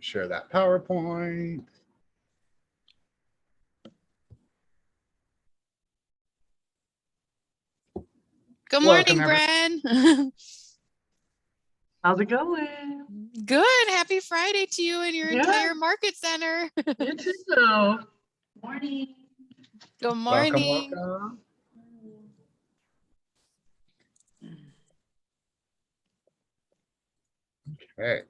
Share that PowerPoint. Good morning, Bren. How's it going? Good. Happy Friday to you and your entire market center. You too. Morning. Good morning. Welcome. Okay.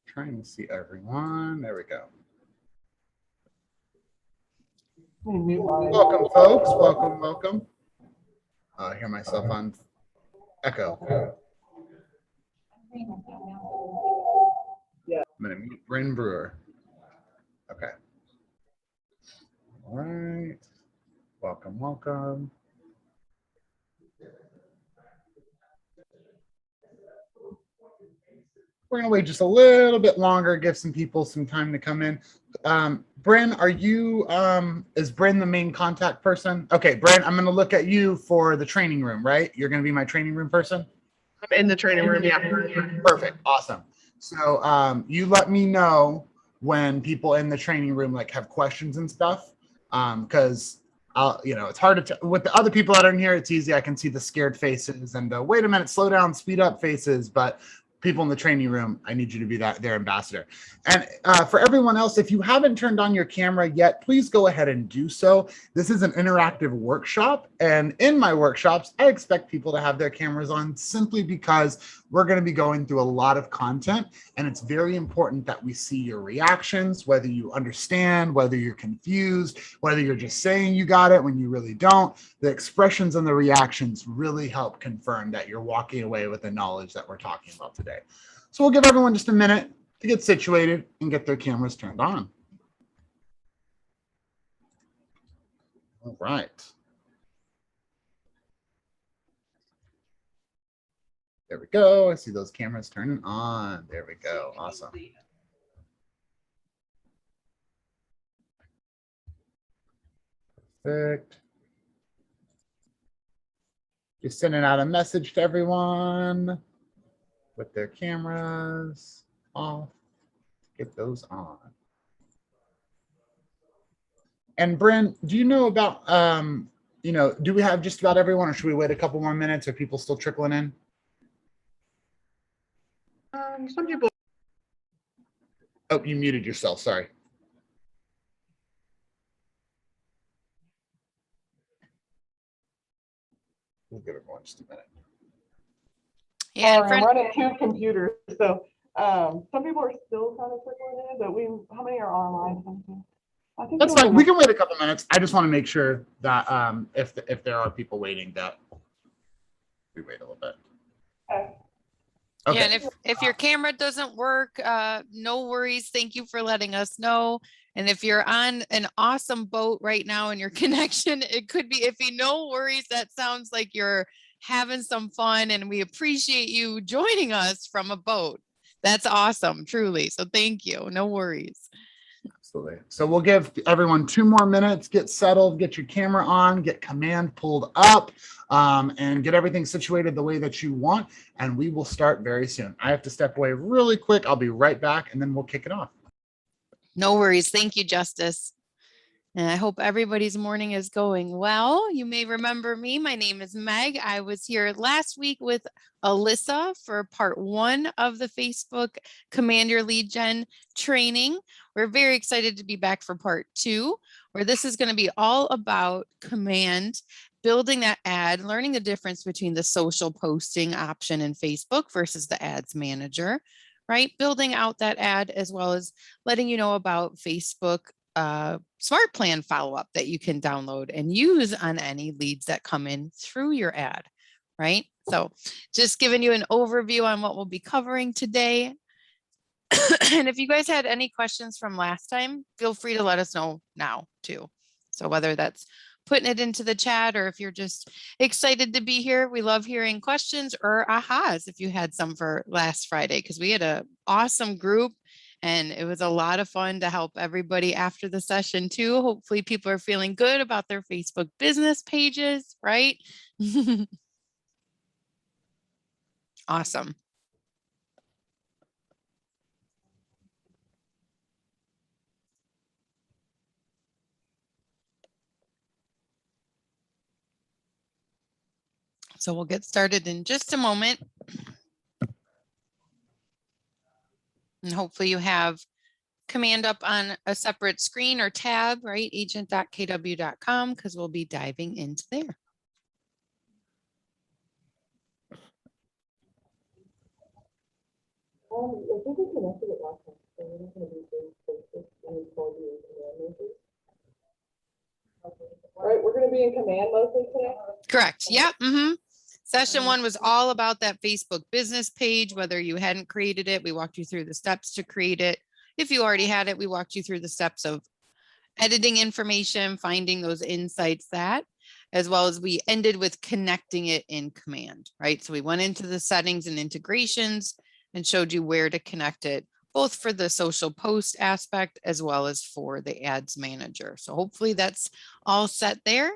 Trying to see everyone. There we go. Welcome, folks. Welcome. I hear myself on echo. I'm going to mute Bryn Brewer. Okay. All right. Welcome. We're going to wait just a little bit longer, give some people some time to come in. Bryn, are you, is Bryn the main contact person? Okay, Bryn, I'm going to look at you for the training room, right? You're going to be my training room person? I'm in the training room, yeah. Perfect, awesome. So you let me know when people in the training room like have questions and stuff, because it's hard to with the other people that are in here, it's easy. I can see the scared faces and the wait a minute, slow down, speed up faces, but people in the training room, I need you to be their ambassador. And for everyone else, if you haven't turned on your camera yet, please go ahead and do so. This is an interactive workshop, and in my workshops, I expect people to have their cameras on simply because we're going to be going through a lot of content, and it's very important that we see your reactions, whether you understand, whether you're confused, whether you're just saying you got it when you really don't. The expressions and the reactions really help confirm that you're walking away with the knowledge that we're talking about today. So we'll give everyone just a minute to get situated and get their cameras turned on. All right. There we go. I see those cameras turning on. There we go. Awesome. Perfect. Just sending out a message to everyone with their cameras off. Get those on. And Bryn, do you know about, do we have just about everyone, or should we wait a couple more minutes? Are people still trickling in? Some people. Oh, you muted yourself. Sorry. We'll give everyone just a minute. Yeah, I'm running two computers, so some people are still kind of trickling in, but how many are online? I think that's fine. We can wait a couple minutes. I just want to make sure that if there are people waiting, that we wait a little bit. Okay. Yeah, and if your camera doesn't work, no worries. Thank you for letting us know. And if you're on an awesome boat right now and your connection, it could be iffy. No worries. That sounds like you're having some fun, and we appreciate you joining us from a boat. That's awesome, truly. So thank you. No worries. Absolutely. So we'll give everyone 2 more minutes, get settled, get your camera on, get command pulled up, and get everything situated the way that you want. And we will start very soon. I have to step away really quick. I'll be right back, and then we'll kick it off. No worries. Thank you, Justice. And I hope everybody's morning is going well. You may remember me. My name is Meg. I was here last week with Alyssa for part 1 of the Facebook Command Your Lead Gen training. We're very excited to be back for part 2, where this is going to be all about command, building that ad, learning the difference between the social posting option in Facebook versus the ads manager, right? Building out that ad, as well as letting you know about Facebook smart plan follow-up that you can download and use on any leads that come in through your ad, right? So just giving you an overview on what we'll be covering today. And if you guys had any questions from last time, feel free to let us know now too. So whether that's putting it into the chat, or if you're just excited to be here, we love hearing questions or ahas if you had some for last Friday, because we had an awesome group. And it was a lot of fun to help everybody after the session too. Hopefully people are feeling good about their Facebook business pages, right? Awesome. So we'll get started in just a moment. And hopefully you have Command up on a separate screen or tab, right? agent.kw.com, because we'll be diving into there. I think we connected it last time, so we're not going to be doing Facebook and call you in command mostly. All right, we're going to be in command mostly today. Correct. Yep. Session 1 was all about that Facebook business page. Whether you hadn't created it, we walked you through the steps to create it. If you already had it, we walked you through the steps of editing information, finding those insights, as well as we ended with connecting it in command, right? So we went into the settings and integrations and showed you where to connect it, both for the social post aspect as well as for the ads manager. So hopefully that's all set there.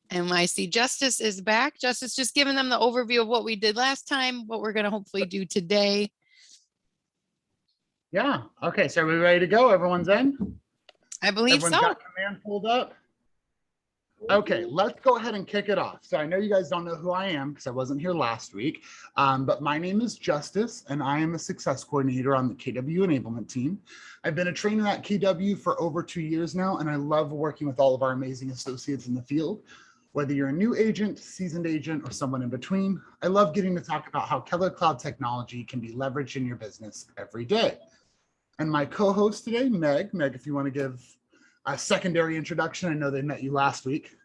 And I see Justice is back. Justice, just giving them the overview of what we did last time, what we're going to hopefully do today. Yeah. Okay. So are we ready to go? Everyone's in? I believe Everyone's so. got command pulled up? Okay, let's go ahead and kick it off. So I know you guys don't know who I am because I wasn't here last week, but my name is Justice and I am a success coordinator on the KW enablement team. I've been a trainer at KW for over 2 years now, and I love working with all of our amazing associates in the field. Whether you're a new agent, seasoned agent, or someone in between, I love getting to talk about how Keller Cloud technology can be leveraged in your business every day. And my co-host today, Meg, if you want to give a secondary introduction. I know they met you last week.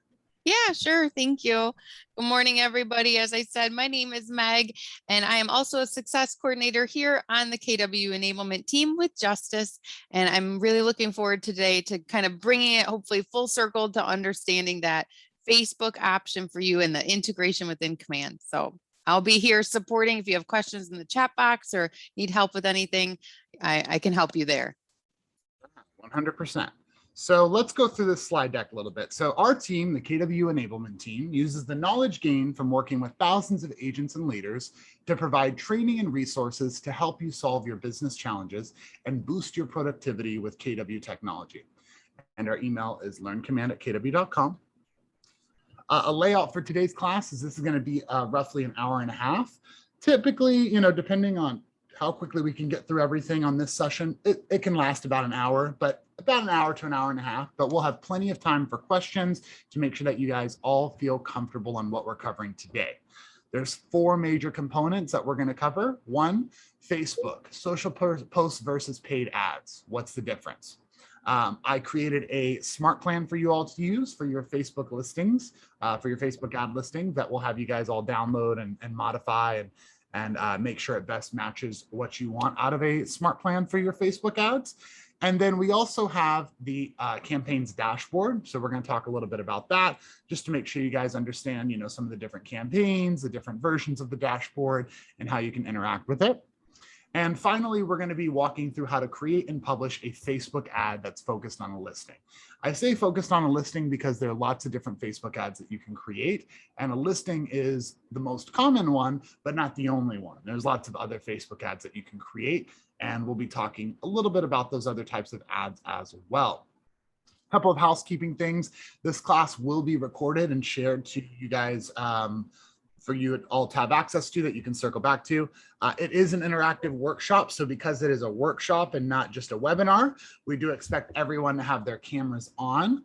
Yeah, sure. Thank you. Good morning, everybody. As I said, my name is Meg, and I am also a success coordinator here on the KW enablement team with Justice. And I'm really looking forward today to kind of bringing it hopefully full circle to understanding that Facebook option for you and the integration within Command. So I'll be here supporting. If you have questions in the chat box or need help with anything, I can help you there. 100%. So let's go through this slide deck a little bit. So our team, the KW enablement team, uses the knowledge gained from working with thousands of agents and leaders to provide training and resources to help you solve your business challenges and boost your productivity with KW technology. And our email is learncommand@kw.com. A layout for today's class is this is going to be roughly an hour and a half. Typically, depending on how quickly we can get through everything on this session, it can last about an hour, but about an hour to an hour and a half, but we'll have plenty of time for questions to make sure that you guys all feel comfortable on what we're covering today. There's 4 major components that we're going to cover. 1, Facebook, social posts versus paid ads. What's the difference? I created a smart plan for you all to use for your Facebook listings, for your Facebook ad listing that will have you guys all download and modify and make sure it best matches what you want out of a smart plan for your Facebook ads. And then we also have the campaigns dashboard. So we're going to talk a little bit about that just to make sure you guys understand, some of the different campaigns, the different versions of the dashboard, and how you can interact with it. And finally, we're going to be walking through how to create and publish a Facebook ad that's focused on a listing. I say focused on a listing because there are lots of different Facebook ads that you can create, and a listing is the most common one, but not the only one. There's lots of other Facebook ads that you can create, and we'll be talking a little bit about those other types of ads as well. A couple of housekeeping things. This class will be recorded and shared to you guys for you all to have access to that you can circle back to. It is an interactive workshop. So because it is a workshop and not just a webinar, we do expect everyone to have their cameras on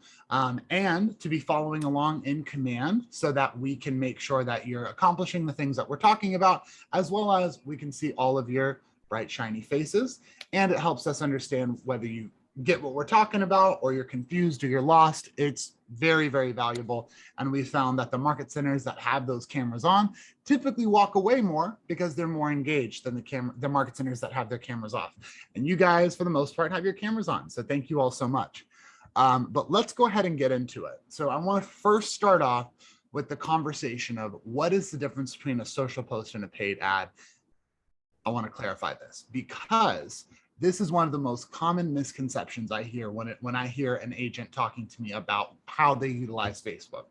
and to be following along in command so that we can make sure that you're accomplishing the things that we're talking about, as well as we can see all of your bright, shiny faces. And it helps us understand whether you get what we're talking about or you're confused or you're lost. It's very, very valuable. And we found that the market centers that have those cameras on typically walk away more because they're more engaged than the market centers that have their cameras off. And you guys, for the most part, have your cameras on. So thank you all so much. But let's go ahead and get into it. So I want to first start off with the conversation of what is the difference between a social post and a paid ad. I want to clarify this because this is one of the most common misconceptions I hear when I hear an agent talking to me about how they utilize Facebook.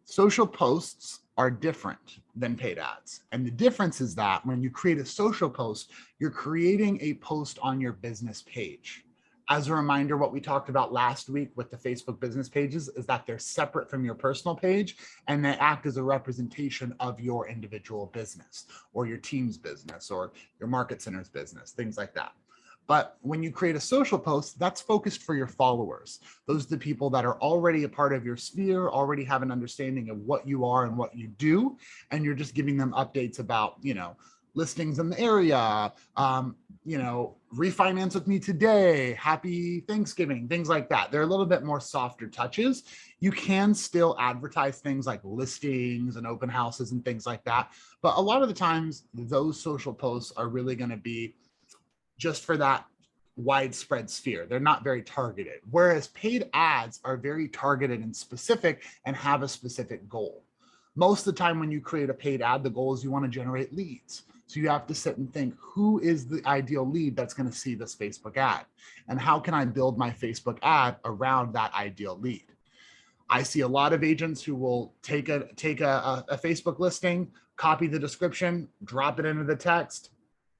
Social posts are different than paid ads. And the difference is that when you create a social post, you're creating a post on your business page. As a reminder, what we talked about last week with the Facebook business pages is that they're separate from your personal page and they act as a representation of your individual business or your team's business or your market center's business, things like that. But when you create a social post, that's focused for your followers. Those are the people that are already a part of your sphere, already have an understanding of what you are and what you do. And you're just giving them updates about, listings in the area, refinance with me today, happy Thanksgiving, things like that. They're a little bit more softer touches. You can still advertise things like listings and open houses and things like that. But a lot of the times those social posts are really going to be just for that widespread sphere. They're not very targeted. Whereas paid ads are very targeted and specific and have a specific goal. Most of the time when you create a paid ad, the goal is you want to generate leads. So you have to sit and think, who is the ideal lead that's going to see this Facebook ad? And how can I build my Facebook ad around that ideal lead? I see a lot of agents who will take a Facebook listing, copy the description, drop it into the text,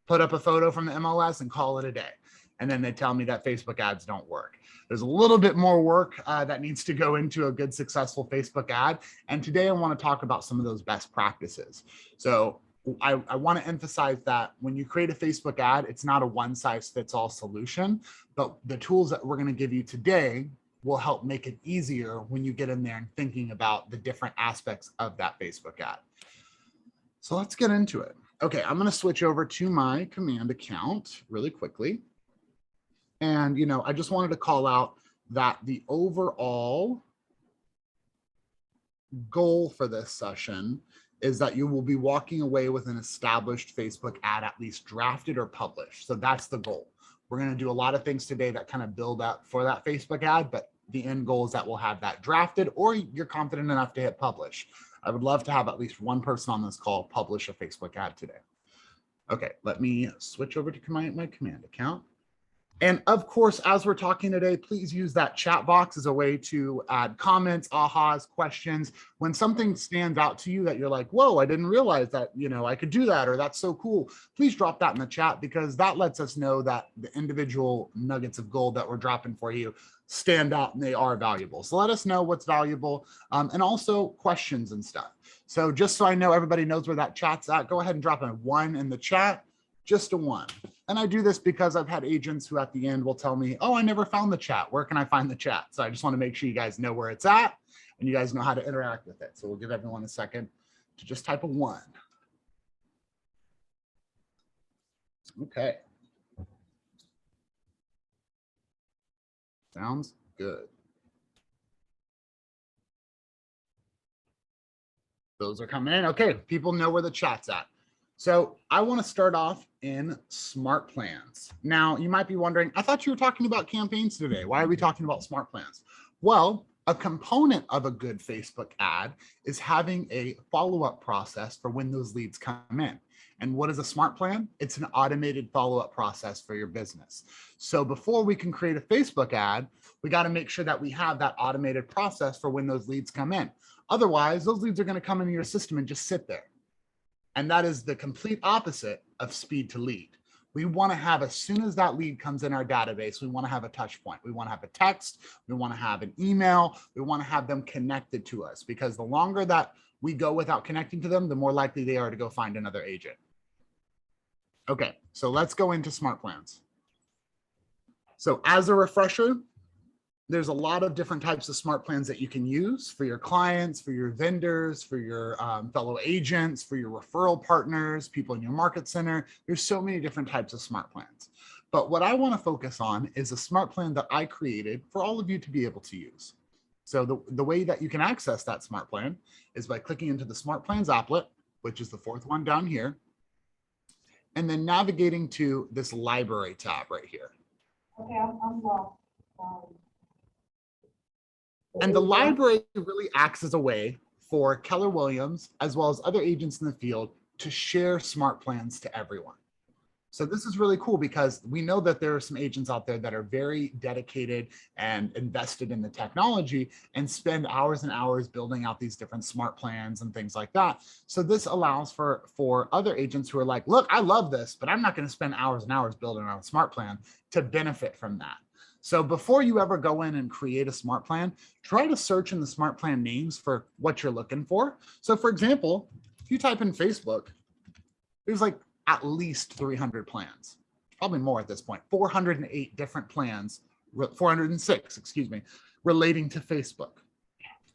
put up a photo from the MLS and call it a day. And then they tell me that Facebook ads don't work. There's a little bit more work that needs to go into a good, successful Facebook ad. And today I want to talk about some of those best practices. So I want to emphasize that when you create a Facebook ad, it's not a one-size-fits-all solution, but the tools that we're going to give you today will help make it easier when you get in there and thinking about the different aspects of that Facebook ad. So let's get into it. Okay, I'm going to switch over to my command account really quickly. And, I just wanted to call out that the overall goal for this session is that you will be walking away with an established Facebook ad, at least drafted or published. So that's the goal. We're going to do a lot of things today that kind of build up for that Facebook ad, but the end goal is that we'll have that drafted or you're confident enough to hit publish. I would love to have at least one person on this call publish a Facebook ad today. Okay, let me switch over to my command account. And of course, as we're talking today, please use that chat box as a way to add comments, ahas, questions. When something stands out to you that you're like, whoa, I didn't realize that, I could do that, or that's so cool. Please drop that in the chat because that lets us know that the individual nuggets of gold that we're dropping for you stand out and they are valuable. So let us know what's valuable and also questions and stuff. So just so I know everybody knows where that chat's at, go ahead and drop a 1 in the chat, just a 1. And I do this because I've had agents who at the end will tell me, oh, I never found the chat. Where can I find the chat? So I just want to make sure you guys know where it's at and you guys know how to interact with it. So we'll give everyone a second to just type a 1. Okay. Sounds good. Those are coming in. Okay, people know where the chat's at. So I want to start off in smart plans. Now, you might be wondering, I thought you were talking about campaigns today. Why are we talking about smart plans? Well, a component of a good Facebook ad is having a follow-up process for when those leads come in. And what is a smart plan? It's an automated follow-up process for your business. So before we can create a Facebook ad, we got to make sure that we have that automated process for when those leads come in. Otherwise, those leads are going to come into your system and just sit there. And that is the complete opposite of speed to lead. We want to have, as soon as that lead comes in our database, we want to have a touch point. We want to have a text. We want to have an email. We want to have them connected to us because the longer that we go without connecting to them, the more likely they are to go find another agent. Okay, so let's go into smart plans. So as a refresher, there's a lot of different types of smart plans that you can use for your clients, for your vendors, for your fellow agents, for your referral partners, people in your market center. There's so many different types of smart plans. But what I want to focus on is a smart plan that I created for all of you to be able to use. So the way that you can access that smart plan is by clicking into the Smart Plans applet, which is the 4th one down here, and then navigating to this library tab right here. Okay, I'm lost. And the library really acts as a way for Keller Williams, as well as other agents in the field, to share smart plans to everyone. So this is really cool because we know that there are some agents out there that are very dedicated and invested in the technology and spend hours and hours building out these different smart plans and things like that. So this allows for other agents who are like, look, I love this, but I'm not going to spend hours and hours building out a smart plan to benefit from that. So before you ever go in and create a smart plan, try to search in the smart plan names for what you're looking for. So for example, if you type in Facebook, there's like at least 300 plans, probably more at this point, 408 different plans, 406, excuse me, relating to Facebook.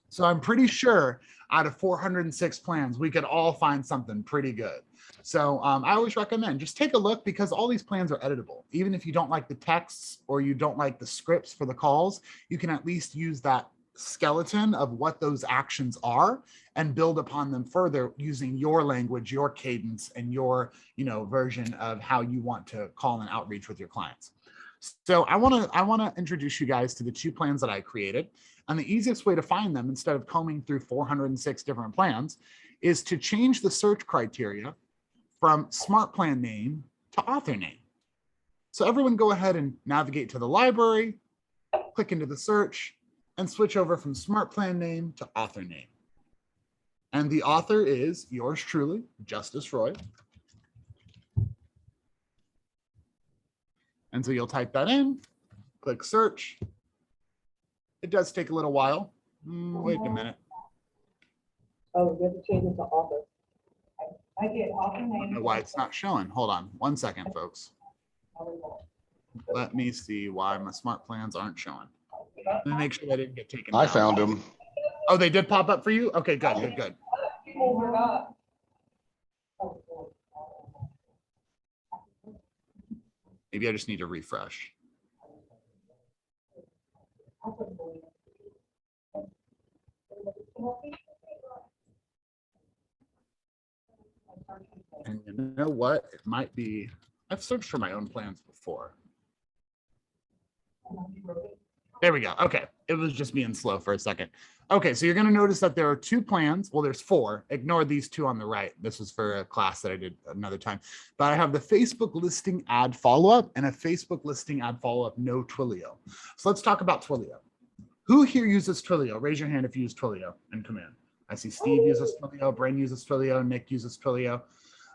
So I'm pretty sure out of 406 plans, we could all find something pretty good. So I always recommend just take a look, because all these plans are editable. Even if you don't like the texts or you don't like the scripts for the calls, you can at least use that skeleton of what those actions are and build upon them further using your language, your cadence, and your version of how you want to call and outreach with your clients. So I want to introduce you guys to the 2 plans that I created. And the easiest way to find them, instead of combing through 406 different plans, is to change the search criteria from smart plan name to author name. So everyone go ahead and navigate to the library, click into the search, and switch over from smart plan name to author name. And the author is yours truly, Justice Roy. And so you'll type that in, click search. It does take a little while. Wait a minute. Oh, you have to change it to author. I get author I don't name. know why it's not showing. Hold on 1 second, folks. Let me see why my smart plans aren't showing. Let me make sure they didn't get taken down. I found them. Oh, they did pop up for you? Okay, good, good, good. People were not. Maybe I just need to refresh. And you know what? It might be, I've searched for my own plans before. There we go. Okay. It was just being slow for a second. Okay. So you're going to notice that there are 2 plans. Well, there's 4. Ignore these 2 on the right. This was for a class that I did another time. But I have the Facebook listing ad follow-up and a Facebook listing ad follow-up, no Twilio. So let's talk about Twilio. Who here uses Twilio? Raise your hand if you use Twilio and come in. I see Steve uses Twilio, Brain uses Twilio, Nick uses Twilio.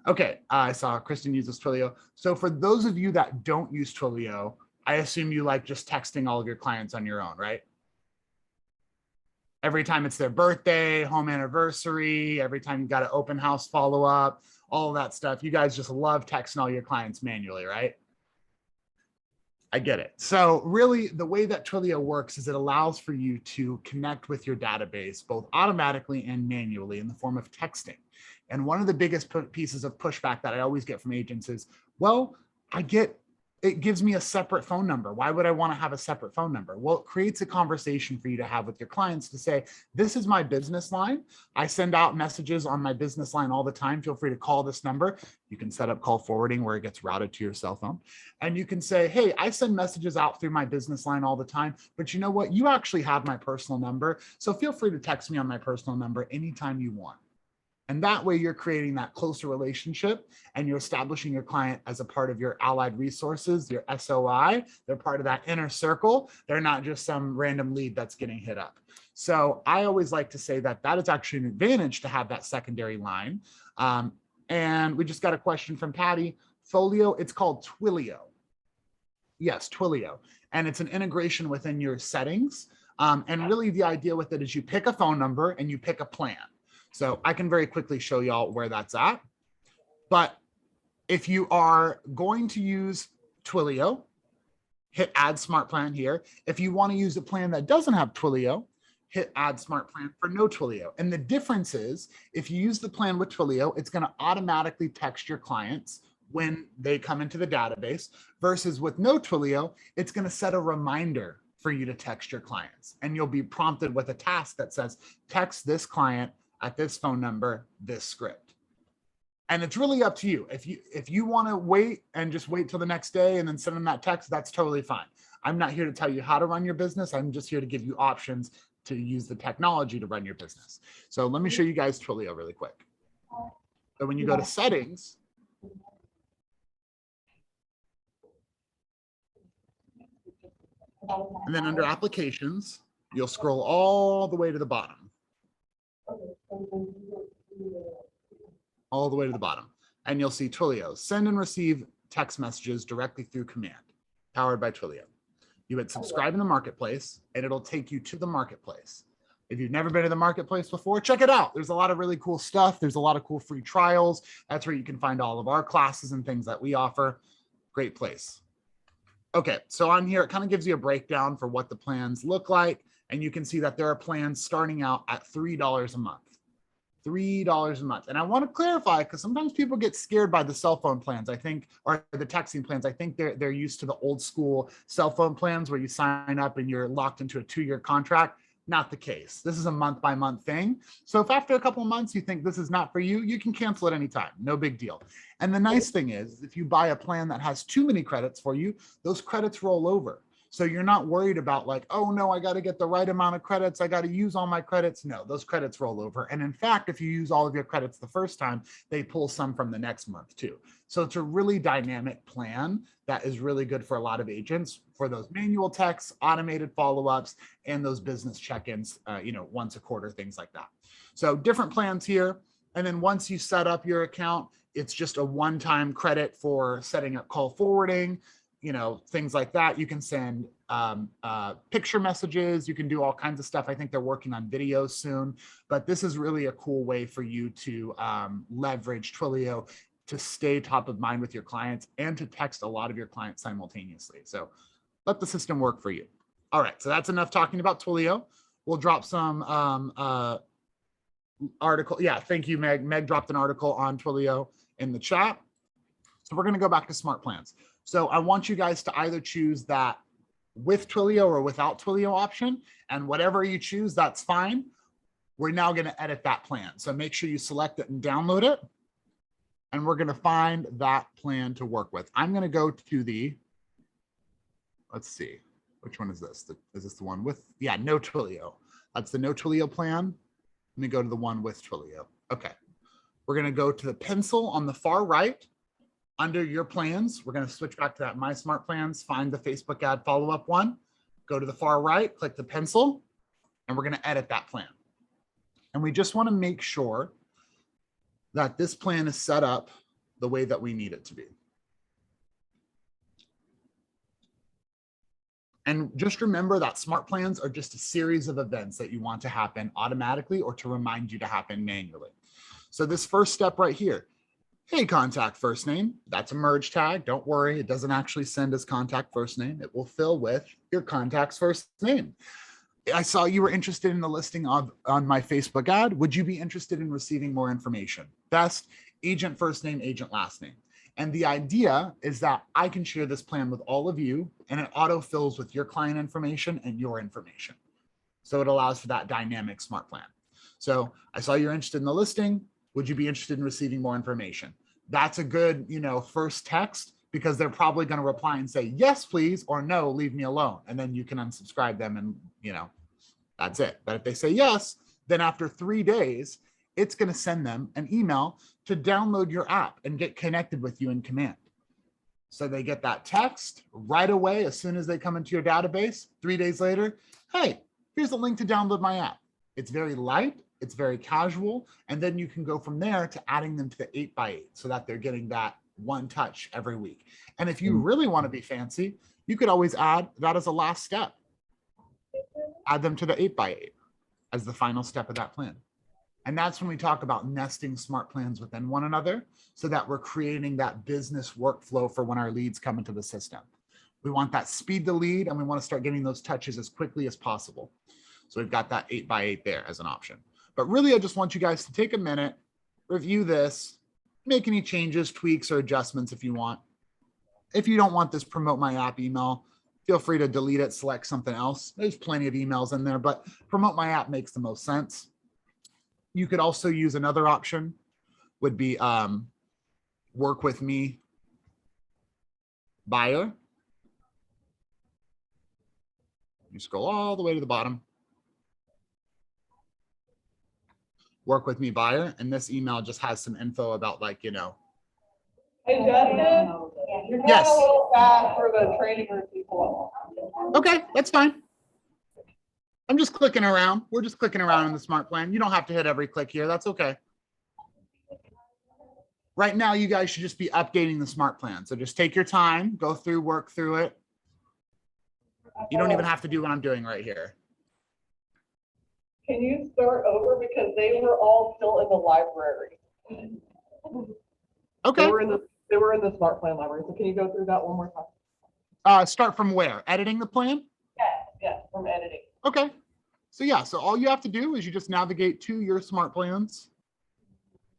Okay, I saw Kristen uses Twilio. So for those of you that don't use Twilio, I assume you like just texting all of your clients on your own, right? Every time it's their birthday, home anniversary, every time you got an open house follow-up, all of that stuff. You guys just love texting all your clients manually, right? I get it. So really the way that Twilio works is it allows for you to connect with your database both automatically and manually in the form of texting. And one of the biggest pieces of pushback that I always get from agents is, well, it gives me a separate phone number. Why would I want to have a separate phone number? Well, it creates a conversation for you to have with your clients to say, this is my business line. I send out messages on my business line all the time. Feel free to call this number. You can set up call forwarding where it gets routed to your cell phone. And you can say, hey, I send messages out through my business line all the time, but you know what? You actually have my personal number. So feel free to text me on my personal number anytime you want. And that way you're creating that closer relationship and you're establishing your client as a part of your allied resources, your SOI. They're part of that inner circle. They're not just some random lead that's getting hit up. So I always like to say that that is actually an advantage to have that secondary line. And we just got a question from Patty. Folio, it's called Twilio. Yes, Twilio. And it's an integration within your settings. And really the idea with it is you pick a phone number and you pick a plan. So I can very quickly show y'all where that's at. But if you are going to use Twilio, hit add smart plan here. If you want to use a plan that doesn't have Twilio, hit add smart plan for no Twilio. And the difference is if you use the plan with Twilio, it's going to automatically text your clients when they come into the database versus with no Twilio, it's going to set a reminder for you to text your clients. And you'll be prompted with a task that says, text this client at this phone number, this script. And it's really up to you. If you want to wait and just wait till the next day and then send them that text, that's totally fine. I'm not here to tell you how to run your business. I'm just here to give you options to use the technology to run your business. So let me show you guys Twilio really quick. So when you go to settings, and then under applications, you'll scroll all the way to the bottom. All the way to the bottom. And you'll see Twilio, send and receive text messages directly through command, powered by Twilio. You would subscribe in the marketplace and it'll take you to the marketplace. If you've never been to the marketplace before, check it out. There's a lot of really cool stuff. There's a lot of cool free trials. That's where you can find all of our classes and things that we offer. Great place. Okay, so on here, it kind of gives you a breakdown for what the plans look like. And you can see that there are plans starting out at $3 a month. $3 a month. And I want to clarify, because sometimes people get scared by the cell phone plans, I think, or the texting plans. I think they're used to the old school cell phone plans where you sign up and you're locked into a 2-year contract. Not the case. This is a month-by-month thing. So if after a couple of months you think this is not for you, you can cancel it anytime. No big deal. And the nice thing is, if you buy a plan that has too many credits for you, those credits roll over. So you're not worried about like, oh no, I got to get the right amount of credits. I got to use all my credits. No, those credits roll over. And in fact, if you use all of your credits the first time, they pull some from the next month too. So it's a really dynamic plan that is really good for a lot of agents for those manual texts, automated follow-ups, and those business check-ins, once a quarter, things like that. So different plans here. And then once you set up your account, it's just a one-time credit for setting up call forwarding, things like that. You can send picture messages. You can do all kinds of stuff. I think they're working on videos soon, but this is really a cool way for you to leverage Twilio to stay top of mind with your clients and to text a lot of your clients simultaneously. So let the system work for you. All right, so that's enough talking about Twilio. We'll drop some article. Yeah, thank you, Meg. Meg dropped an article on Twilio in the chat. So we're going to go back to smart plans. So I want you guys to either choose that with Twilio or without Twilio option, and whatever you choose, that's fine. We're now going to edit that plan. So make sure you select it and download it. And we're going to find that plan to work with. I'm going to go to the, let's see, which one is this? Is this the one with, yeah, no Twilio. That's the no Twilio plan. Let me go to the one with Twilio. Okay. We're going to go to the pencil on the far right. Under your plans, we're going to switch back to that My Smart Plans, find the Facebook ad follow-up one, go to the far right, click the pencil, and we're going to edit that plan. And we just want to make sure that this plan is set up the way that we need it to be. And just remember that smart plans are just a series of events that you want to happen automatically or to remind you to happen manually. So this first step right here, hey, contact first name, that's a merge tag. Don't worry, it doesn't actually send as contact first name. It will fill with your contact's first name. I saw you were interested in the listing on my Facebook ad. Would you be interested in receiving more information? Best, agent first name, agent last name. And the idea is that I can share this plan with all of you and it auto fills with your client information and your information. So it allows for that dynamic smart plan. So I saw you're interested in the listing. Would you be interested in receiving more information? That's a good, first text, because they're probably going to reply and say, yes, please, or no, leave me alone. And then you can unsubscribe them and, that's it. But if they say yes, then after 3 days, it's going to send them an email to download your app and get connected with you in Command. So they get that text right away as soon as they come into your database. 3 days later, hey, here's a link to download my app. It's very light. It's very casual. And then you can go from there to adding them to the 8x8 so that they're getting that one touch every week. And if you really want to be fancy, you could always add that as a last step. Add them to the 8x8 as the final step of that plan. And that's when we talk about nesting smart plans within one another so that we're creating that business workflow for when our leads come into the system. We want that speed to lead and we want to start getting those touches as quickly as possible. So we've got that 8x8 there as an option. But really, I just want you guys to take a minute, review this, make any changes, tweaks, or adjustments if you want. If you don't want this promote my app email, feel free to delete it, select something else. There's plenty of emails in there, but promote my app makes the most sense. You could also use another option, would be work with me buyer. You scroll all the way to the bottom. Work with me buyer, and this email just has some info about Hey, Justin, you're yes, a little fast for the training room people. Okay, that's fine. I'm just clicking around. We're just clicking around in the smart plan. You don't have to hit every click here. That's okay. Right now, you guys should just be updating the smart plan. So just take your time, go through, work through it. You don't even have to do what I'm doing right here. Can you start over because they were all still in the library? Okay. They were in the smart plan library. So can you go through that one more time? Start from where? Editing the plan? Yes, from editing. Okay. So yeah, so all you have to do is you just navigate to your smart plans.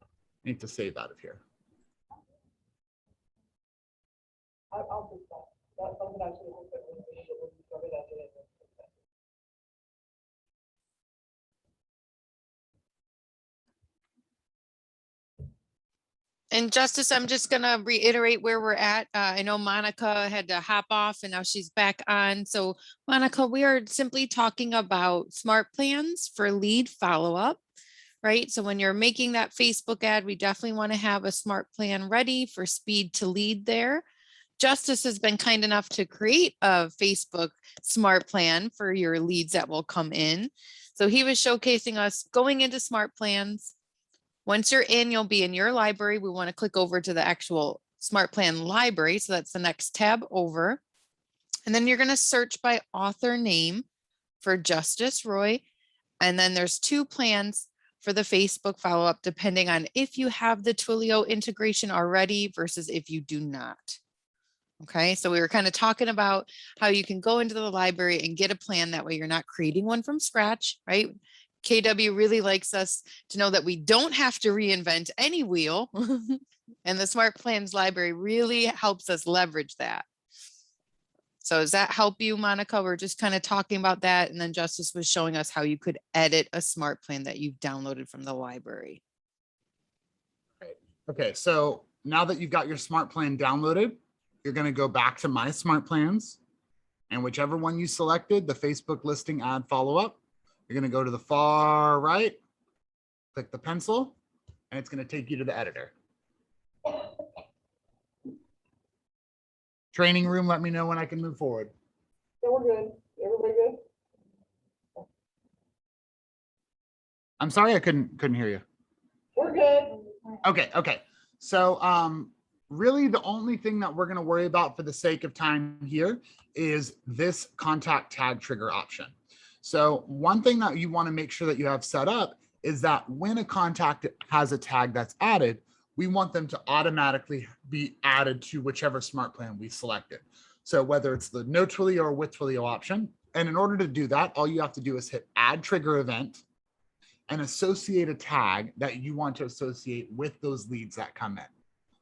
I need to save out of here. I'll fix that. That's something I should have looked at when we started editing. And Justice, I'm just gonna reiterate where we're at. I know Monica had to hop off and now she's back on. So Monica, we are simply talking about smart plans for lead follow-up, right? So when you're making that Facebook ad, we definitely want to have a smart plan ready for speed to lead there. Justice has been kind enough to create a Facebook smart plan for your leads that will come in. So he was showcasing us going into smart plans. Once you're in, you'll be in your library. We want to click over to the actual smart plan library. So that's the next tab over. And then you're going to search by author name for Justice Roy. And then there's 2 plans for the Facebook follow-up, depending on if you have the Twilio integration already versus if you do not. Okay, so we were kind of talking about how you can go into the library and get a plan. That way you're not creating one from scratch, right? KW really likes us to know that we don't have to reinvent any wheel. And the Smart Plans library really helps us leverage that. So does that help you, Monica? We're just kind of talking about that. And then Justice was showing us how you could edit a smart plan that you've downloaded from the library. Right. Okay, so now that you've got your smart plan downloaded, you're going to go back to My Smart Plans, and whichever one you selected, the Facebook listing ad follow-up, you're going to go to the far right, click the pencil, and it's going to take you to the editor. Training room, let me know when I can move forward. Yeah, we're good. Everybody good? I'm sorry, I couldn't hear you. We're good. Okay. So really the only thing that we're going to worry about for the sake of time here is this contact tag trigger option. So one thing that you want to make sure that you have set up is that when a contact has a tag that's added, we want them to automatically be added to whichever smart plan we selected. So whether it's the no Twilio or with Twilio option, and in order to do that, all you have to do is hit add trigger event and associate a tag that you want to associate with those leads that come in.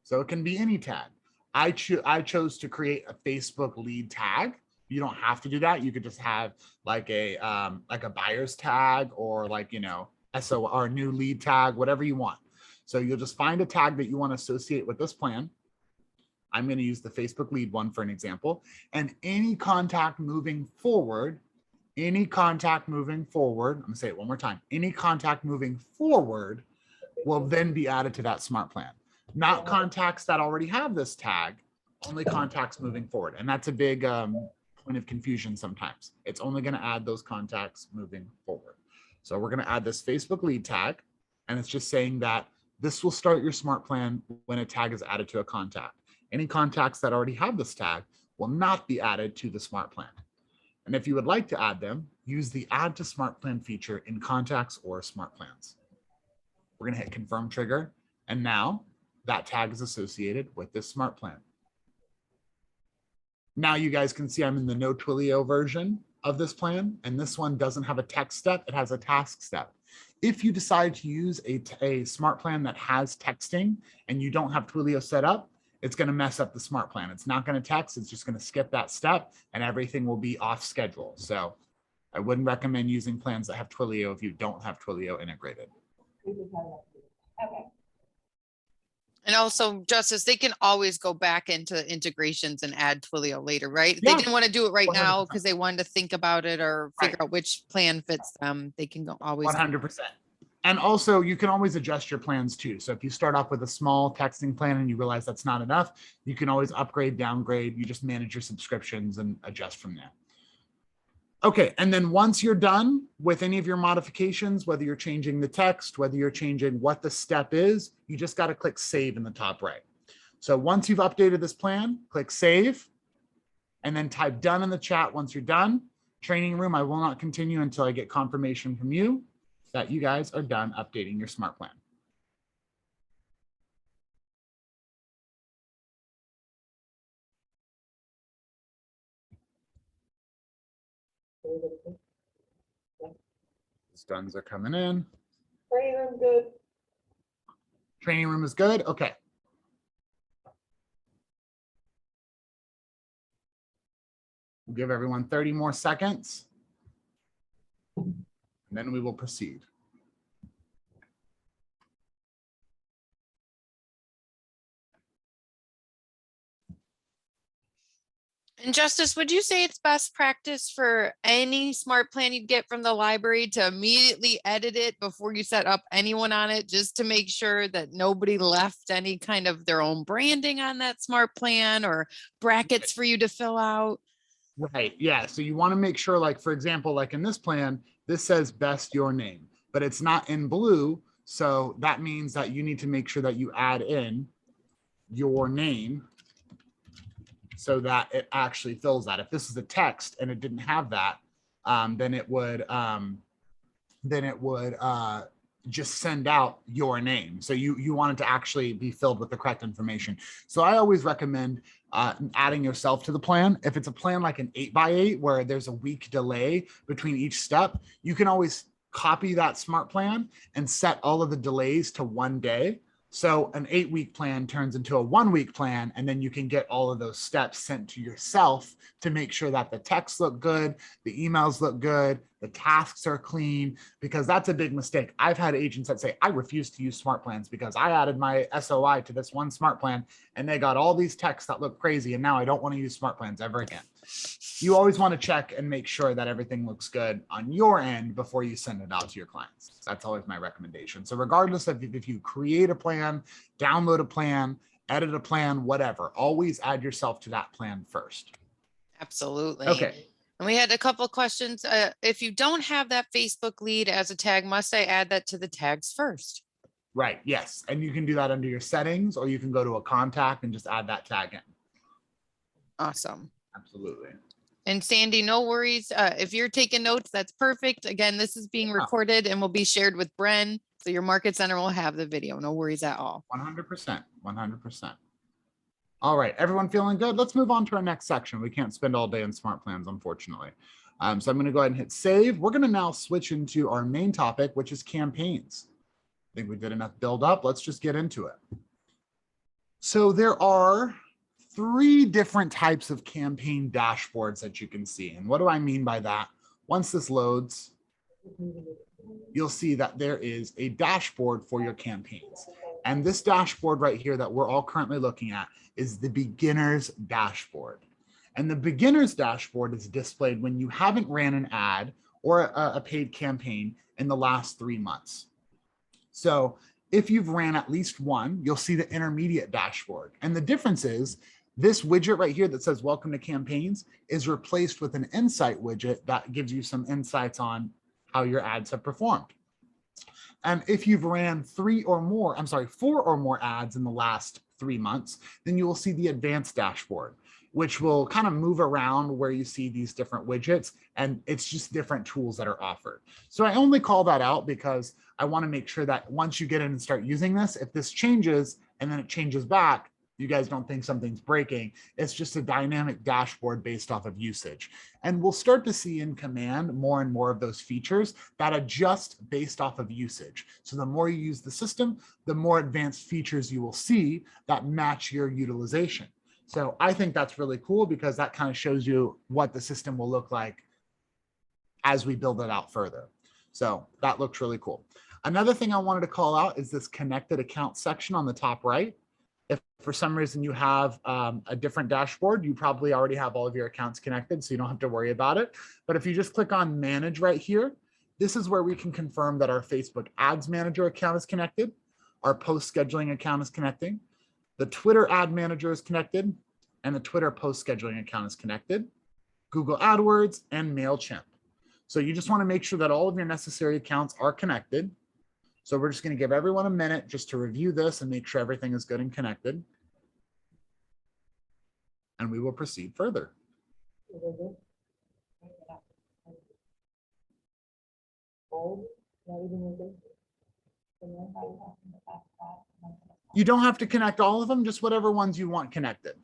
So it can be any tag. I chose to create a Facebook lead tag. You don't have to do that. You could just have like a buyer's tag or like, you know, SOR new lead tag, whatever you want. So you'll just find a tag that you want to associate with this plan. I'm going to use the Facebook lead one for an example. And any contact moving forward, I'm going to say it one more time. Any contact moving forward will then be added to that smart plan. Not contacts that already have this tag, only contacts moving forward. And that's a big point of confusion sometimes. It's only going to add those contacts moving forward. So we're going to add this Facebook lead tag, and it's just saying that this will start your smart plan when a tag is added to a contact. Any contacts that already have this tag will not be added to the smart plan. And if you would like to add them, use the add to smart plan feature in contacts or smart plans. We're going to hit confirm trigger, and now that tag is associated with this smart plan. Now you guys can see I'm in the no Twilio version of this plan, and this one doesn't have a text step, it has a task step. If you decide to use a smart plan that has texting and you don't have Twilio set up, it's going to mess up the smart plan. It's not going to text, it's just going to skip that step and everything will be off schedule. So I wouldn't recommend using plans that have Twilio if you don't have Twilio integrated. Okay. And also, Justice, they can always go back into integrations and add Twilio later, right? If Yeah. they didn't want to do it right now 100%. because they wanted to think about it or figure Right. out which plan fits them, they can go always. 100%. And also you can always adjust your plans too. So if you start off with a small texting plan and you realize that's not enough, you can always upgrade, downgrade. You just manage your subscriptions and adjust from there. Okay, and then once you're done with any of your modifications, whether you're changing the text, whether you're changing what the step is, you just got to click save in the top right. So once you've updated this plan, click save. and then type done in the chat once you're done. Training room, I will not continue until I get confirmation from you that you guys are done updating your smart plan. Duns are coming in. Training room good. Training room is good. Okay. We'll give everyone 30 more seconds, and then we will proceed. And Justice, would you say it's best practice for any smart plan you get from the library to immediately edit it before you set up anyone on it, just to make sure that nobody left any kind of their own branding on that smart plan or brackets for you to fill out? Right. Yeah. So you want to make sure, like, for example, like in this plan, this says best your name, but it's not in blue. So that means that you need to make sure that you add in your name so that it actually fills that. If this is a text and it didn't have that, then it would just send out your name. So you want it to actually be filled with the correct information. So I always recommend adding yourself to the plan. If it's a plan like an 8x8 where there's a week delay between each step, you can always copy that smart plan and set all of the delays to 1 day. So an 8-week plan turns into a 1-week plan, and then you can get all of those steps sent to yourself to make sure that the texts look good, the emails look good, the tasks are clean, because that's a big mistake. I've had agents that say, I refuse to use smart plans because I added my SOI to this one smart plan and they got all these texts that look crazy, and now I don't want to use smart plans ever again. You always want to check and make sure that everything looks good on your end before you send it out to your clients. That's always my recommendation. So regardless of if you create a plan, download a plan, edit a plan, whatever, always add yourself to that plan first. Absolutely. Okay. And we had a couple of questions. If you don't have that Facebook lead as a tag, must I add that to the tags first? Right. Yes. And you can do that under your settings, or you can go to a contact and just add that tag in. Awesome. Absolutely. And Sandy, no worries. If you're taking notes, that's perfect. Again, this is being recorded and will be shared with Bren. So your market center will have the video. No worries at all. 100%. 100%. All right. Everyone feeling good? Let's move on to our next section. We can't spend all day in smart plans, unfortunately. So I'm going to go ahead and hit save. We're going to now switch into our main topic, which is campaigns. I think we did enough build up. Let's just get into it. So there are 3 different types of campaign dashboards that you can see. And what do I mean by that? Once this loads, you'll see that there is a dashboard for your campaigns. And this dashboard right here that we're all currently looking at is the beginner's dashboard. And the beginner's dashboard is displayed when you haven't ran an ad or a paid campaign in the last 3 months. So if you've ran at least one, you'll see the intermediate dashboard. And the difference is this widget right here that says welcome to campaigns is replaced with an insight widget that gives you some insights on how your ads have performed. And if you've ran 4 or more ads in the last 3 months, then you will see the advanced dashboard, which will kind of move around where you see these different widgets, and it's just different tools that are offered. So I only call that out because I want to make sure that once you get in and start using this, if this changes and then it changes back, you guys don't think something's breaking. It's just a dynamic dashboard based off of usage. And we'll start to see in Command more and more of those features that adjust based off of usage. So the more you use the system, the more advanced features you will see that match your utilization. So I think that's really cool because that kind of shows you what the system will look like as we build it out further. So that looks really cool. Another thing I wanted to call out is this connected account section on the top right. If for some reason you have a different dashboard, you probably already have all of your accounts connected, so you don't have to worry about it. But if you just click on manage right here, this is where we can confirm that our Facebook Ads Manager account is connected, our post scheduling account is connecting, the Twitter Ad Manager is connected, and the Twitter post scheduling account is connected, Google AdWords, and MailChimp. So you just want to make sure that all of your necessary accounts are connected. So we're just going to give everyone a minute just to review this and make sure everything is good and connected. And we will proceed further. You don't have to connect all of them, just whatever ones you want connected.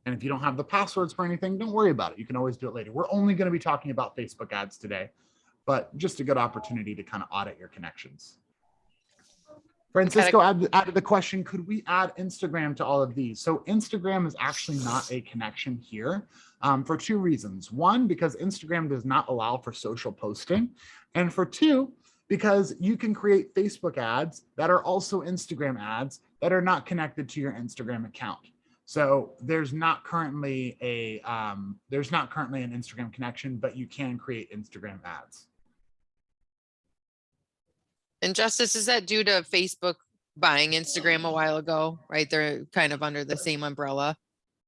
And if you don't have the passwords for anything, don't worry about it. You can always do it later. We're only going to be talking about Facebook ads today, but just a good opportunity to kind of audit your connections. Francisco added the question, could we add Instagram to all of these? So Instagram is actually not a connection here for two reasons. One, because Instagram does not allow for social posting. And for two, because you can create Facebook ads that are also Instagram ads that are not connected to your Instagram account. So there's not currently an Instagram connection, but you can create Instagram ads. And Justice, is that due to Facebook buying Instagram a while ago, right? They're kind of under the same umbrella.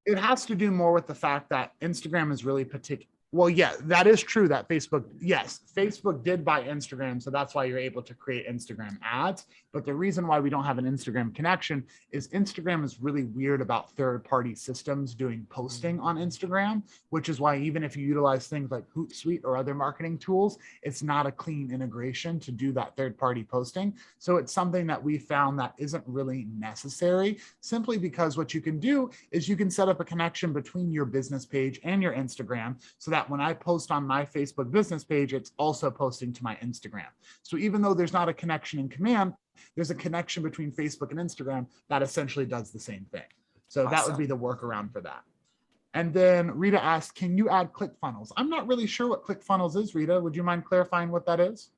It has to do more with the fact that Instagram is really particular. Well, yeah, that is true that Facebook did buy Instagram. So that's why you're able to create Instagram ads. But the reason why we don't have an Instagram connection is Instagram is really weird about third-party systems doing posting on Instagram, which is why even if you utilize things like Hootsuite or other marketing tools, it's not a clean integration to do that third-party posting. So it's something that we found that isn't really necessary, simply because what you can do is you can set up a connection between your business page and your Instagram so that when I post on my Facebook business page, it's also posting to my Instagram. So even though there's not a connection in command, there's a connection between Facebook and Instagram that essentially does the same thing. So That would be the workaround for that. And then Rita asked, can you add ClickFunnels? I'm not really sure what ClickFunnels is, Rita. Would you mind clarifying what that is?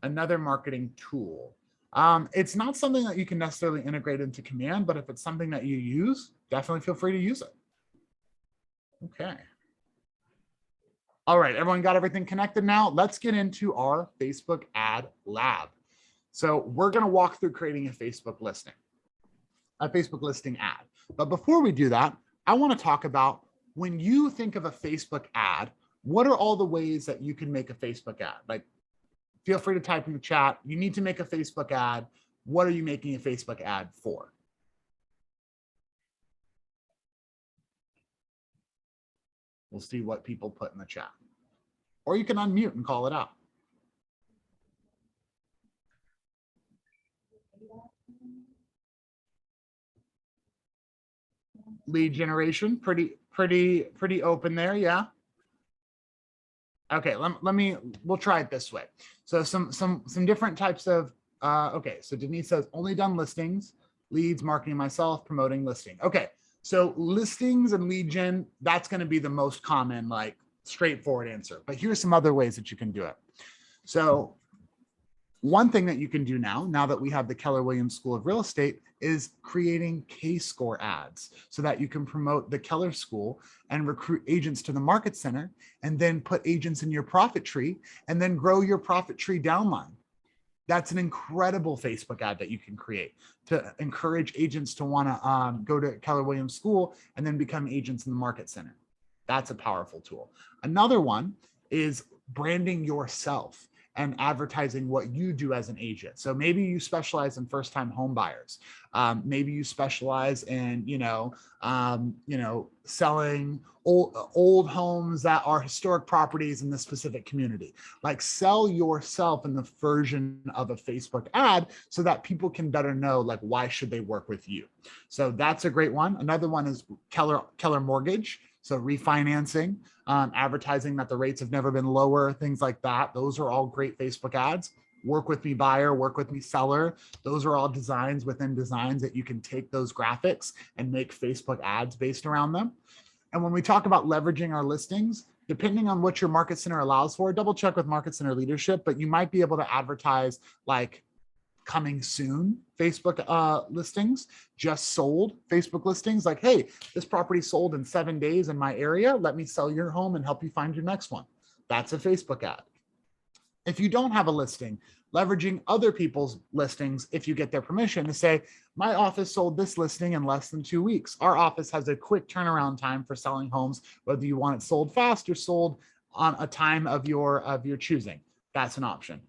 Another marketing tool. It's not something that you can necessarily integrate into command, but if it's something that you use, definitely feel free to use it. Okay. All right, everyone got everything connected now? Let's get into our Facebook ad lab. So we're going to walk through creating a Facebook listing ad. But before we do that, I want to talk about when you think of a Facebook ad, what are all the ways that you can make a Facebook ad? Like, feel free to type in the chat. You need to make a Facebook ad. What are you making a Facebook ad for? We'll see what people put in the chat. Or you can unmute and call it out. Lead generation, pretty open there, yeah. Okay, we'll try it this way. So some different types of, okay, so Denise says only done listings, leads, marketing myself, promoting listing. Okay, so listings and lead gen, that's gonna be the most common, like straightforward answer. But here's some other ways that you can do it. So one thing that you can do now that we have the Keller Williams School of Real Estate is creating K-score ads so that you can promote the Keller School and recruit agents to the market center and then put agents in your profit tree and then grow your profit tree downline. That's an incredible Facebook ad that you can create to encourage agents to want to go to Keller Williams School and then become agents in the market center. That's a powerful tool. Another one is branding yourself and advertising what you do as an agent. So maybe you specialize in first-time home buyers. Maybe you specialize in, selling old homes that are historic properties in the specific community. Like, sell yourself in the version of a Facebook ad so that people can better know, like, why should they work with you? So that's a great one. Another one is Keller Mortgage. So refinancing, advertising that the rates have never been lower, things like that. Those are all great Facebook ads. Work with me buyer, work with me seller. Those are all designs within designs that you can take those graphics and make Facebook ads based around them. And when we talk about leveraging our listings, depending on what your market center allows for, double check with market center leadership, but you might be able to advertise like coming soon Facebook listings, just sold Facebook listings, like, hey, this property sold in 7 days in my area. Let me sell your home and help you find your next one. That's a Facebook ad. If you don't have a listing, leveraging other people's listings, if you get their permission to say, my office sold this listing in less than 2 weeks. Our office has a quick turnaround time for selling homes, whether you want it sold fast or sold on a time of your choosing. That's an option.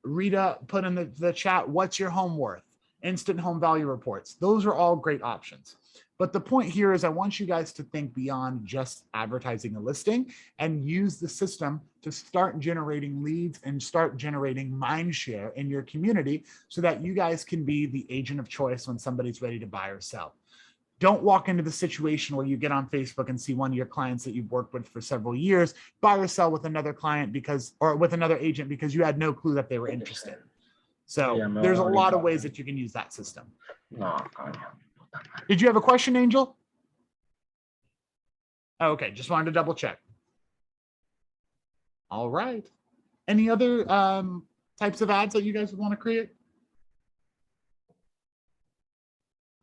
Rita put in the chat, what's your home worth? Instant home value reports. Those are all great options. But the point here is I want you guys to think beyond just advertising a listing and use the system to start generating leads and start generating mind share in your community so that you guys can be the agent of choice when somebody's ready to buy or sell. Don't walk into the situation where you get on Facebook and see one of your clients that you've worked with for several years buy or sell with another client or with another agent because you had no clue that they were interested. So there's a lot of ways that you can use that system. Did you have a question, Angel? Oh, okay, just wanted to double check. All right. Any other types of ads that you guys would want to create?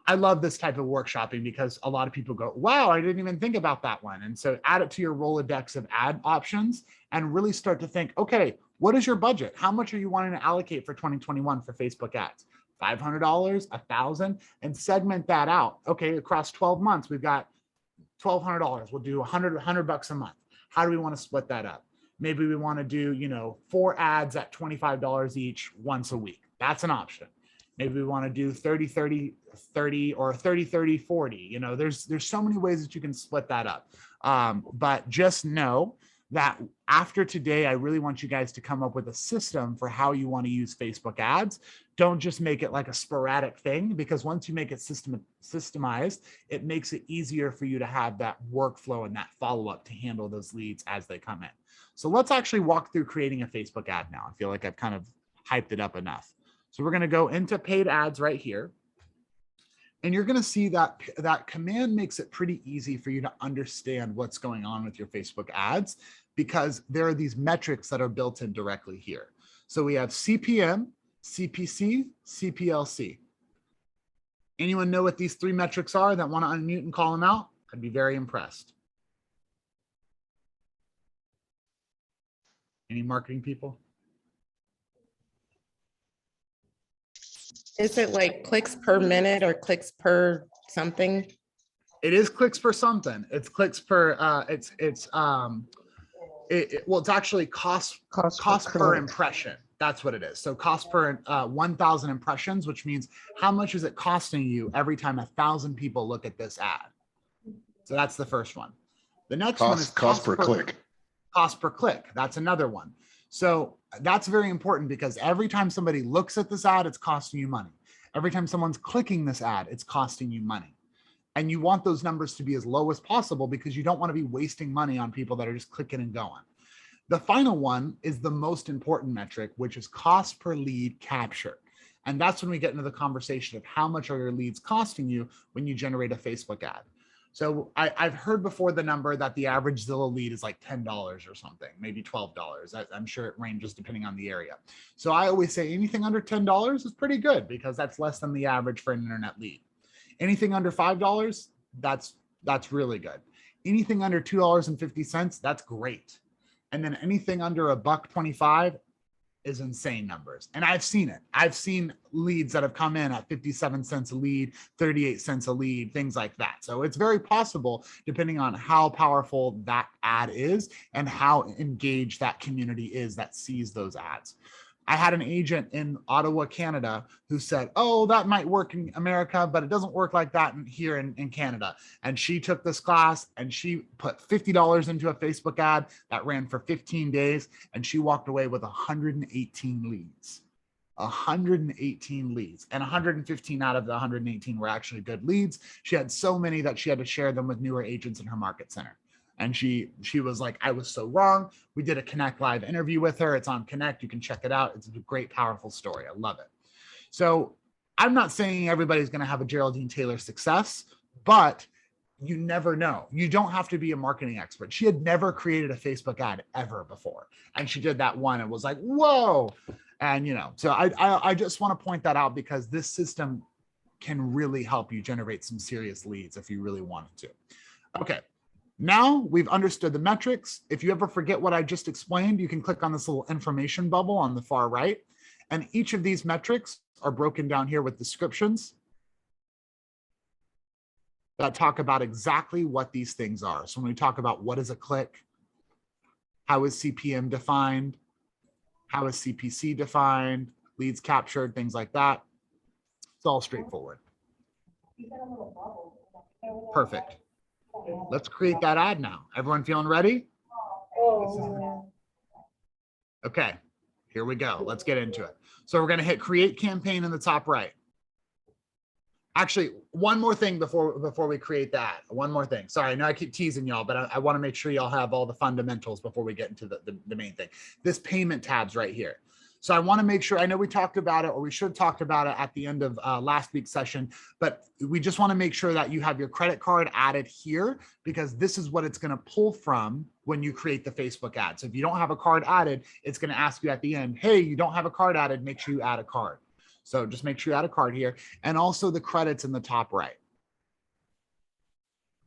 I love this type of workshopping because a lot of people go, wow, I didn't even think about that one. And so add it to your Rolodex of ad options and really start to think, okay, what is your budget? How much are you wanting to allocate for 2021 for Facebook ads? $500, $1,000, and segment that out. Okay, across 12 months, we've got $1,200. We'll do $100 a month. How do we want to split that up? Maybe we want to do, 4 ads at $25 each once a week. That's an option. Maybe we want to do 30, 30, 30 or 30, 30, 40. There's so many ways that you can split that up. But just know that after today, I really want you guys to come up with a system for how you want to use Facebook ads. Don't just make it like a sporadic thing, because once you make it systemized, it makes it easier for you to have that workflow and that follow-up to handle those leads as they come in. So let's actually walk through creating a Facebook ad now. I feel like I've kind of hyped it up enough. So we're going to go into paid ads right here. And you're going to see that that command makes it pretty easy for you to understand what's going on with your Facebook ads, because there are these metrics that are built in directly here. So we have CPM, CPC, CPLC. Anyone know what these 3 metrics are that want to unmute and call them out? I'd be very impressed. Any marketing people? Is it like clicks per minute or clicks per something? It is clicks per something. It's clicks per, it's actually cost per impression. That's what it is. So cost per 1,000 impressions, which means how much is it costing you every time 1,000 people look at this ad? So that's the first one. The next one is cost per click. Cost per click. That's another one. So that's very important, because every time somebody looks at this ad, it's costing you money. Every time someone's clicking this ad, it's costing you money. And you want those numbers to be as low as possible, because you don't want to be wasting money on people that are just clicking and going. The final one is the most important metric, which is cost per lead capture. And that's when we get into the conversation of how much are your leads costing you when you generate a Facebook ad. So I've heard before the number that the average Zillow lead is like $10 or something, maybe $12. I'm sure it ranges depending on the area. So I always say anything under $10 is pretty good, because that's less than the average for an internet lead. Anything under $5, that's really good. Anything under $2.50, that's great. And then anything under $1.25 is insane numbers. And I've seen it. I've seen leads that have come in at 57 cents a lead, 38 cents a lead, things like that. So it's very possible, depending on how powerful that ad is and how engaged that community is that sees those ads. I had an agent in Ottawa, Canada, who said, oh, that might work in America, but it doesn't work like that here in Canada. And she took this class and she put $50 into a Facebook ad that ran for 15 days. And she walked away with 118 leads. 118 leads, and 115 out of the 118 were actually good leads. She had so many that she had to share them with newer agents in her market center. And she was like, I was so wrong. We did a Connect Live interview with her. It's on Connect. You can check it out. It's a great, powerful story. I love it. So I'm not saying everybody's going to have a Geraldine Taylor success, but you never know. You don't have to be a marketing expert. She had never created a Facebook ad ever before. And she did that one and was like, whoa. And, so I just want to point that out, because this system can really help you generate some serious leads if you really wanted to. Okay. Now we've understood the metrics. If you ever forget what I just explained, you can click on this little information bubble on the far right. And each of these metrics are broken down here with descriptions that talk about exactly what these things are. So when we talk about what is a click, How is CPM defined? How is CPC defined? Leads captured, things like that. It's all straightforward. Perfect. Let's create that ad now. Everyone feeling ready? Okay, here we go. Let's get into it. So we're going to hit create campaign in the top right. Actually, one more thing before we create that. One more thing. Sorry, I know I keep teasing y'all, but I want to make sure y'all have all the fundamentals before we get into the main thing. This payment tab's right here. So I want to make sure, I know we talked about it, or we should have talked about it at the end of last week's session, but we just want to make sure that you have your credit card added here, because this is what it's going to pull from when you create the Facebook ad. So if you don't have a card added, it's going to ask you at the end, hey, you don't have a card added, make sure you add a card. So just make sure you add a card here, and also the credits in the top right.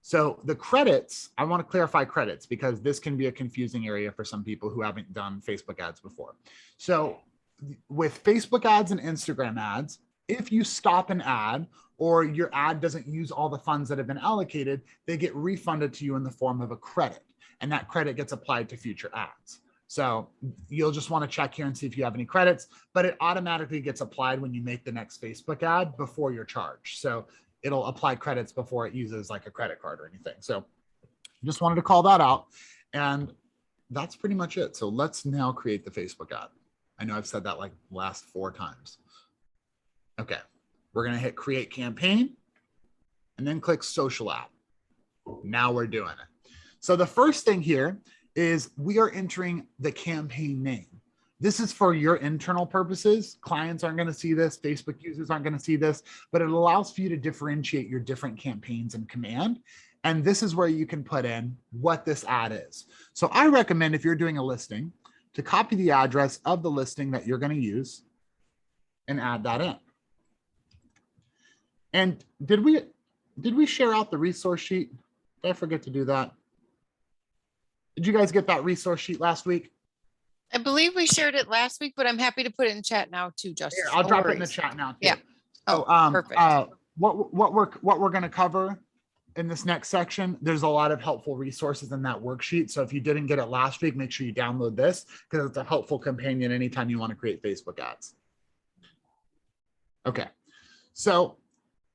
So the credits, I want to clarify credits because this can be a confusing area for some people who haven't done Facebook ads before. So with Facebook ads and Instagram ads, if you stop an ad or your ad doesn't use all the funds that have been allocated, they get refunded to you in the form of a credit, and that credit gets applied to future ads. So you'll just want to check here and see if you have any credits, but it automatically gets applied when you make the next Facebook ad before you're charged. So it'll apply credits before it uses like a credit card or anything. So just wanted to call that out. And that's pretty much it. So let's now create the Facebook ad. I know I've said that like the last 4 times. Okay, we're going to hit create campaign and then click social ad. Now we're doing it. So the first thing here is we are entering the campaign name. This is for your internal purposes. Clients aren't going to see this. Facebook users aren't going to see this, but it allows for you to differentiate your different campaigns in command. And this is where you can put in what this ad is. So I recommend, if you're doing a listing, to copy the address of the listing that you're going to use and add that in. And did we share out the resource sheet? Did I forget to do that? Did you guys get that resource sheet last week? I believe we shared it last week, but I'm happy to put it in chat now too, Justin. Here, I'll drop it in the chat now too. Yeah. So, perfect. What we're going to cover in this next section, there's a lot of helpful resources in that worksheet. So if you didn't get it last week, make sure you download this because it's a helpful companion anytime you want to create Facebook ads. Okay. So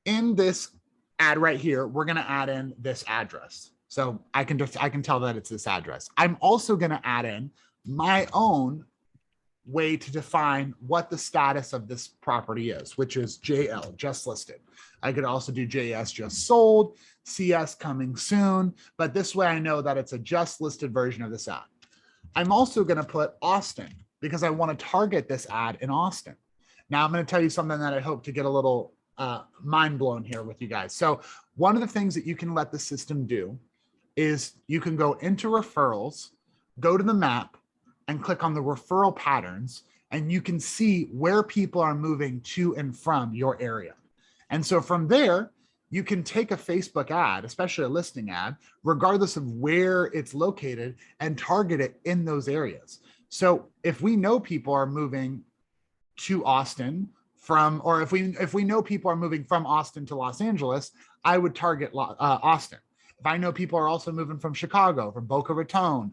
in this ad right here, we're going to add in this address. So I can tell that it's this address. I'm also going to add in my own way to define what the status of this property is, which is JL, just listed. I could also do JS, just sold, CS, coming soon, but this way I know that it's a just listed version of this ad. I'm also going to put Austin because I want to target this ad in Austin. Now I'm going to tell you something that I hope to get a little mind blown here with you guys. So one of the things that you can let the system do is you can go into referrals, go to the map, and click on the referral patterns, and you can see where people are moving to and from your area. And so from there, you can take a Facebook ad, especially a listing ad, regardless of where it's located, and target it in those areas. So if we know people are moving to Austin from, or if we know people are moving from Austin to Los Angeles, I would target Austin. If I know people are also moving from Chicago, from Boca Raton,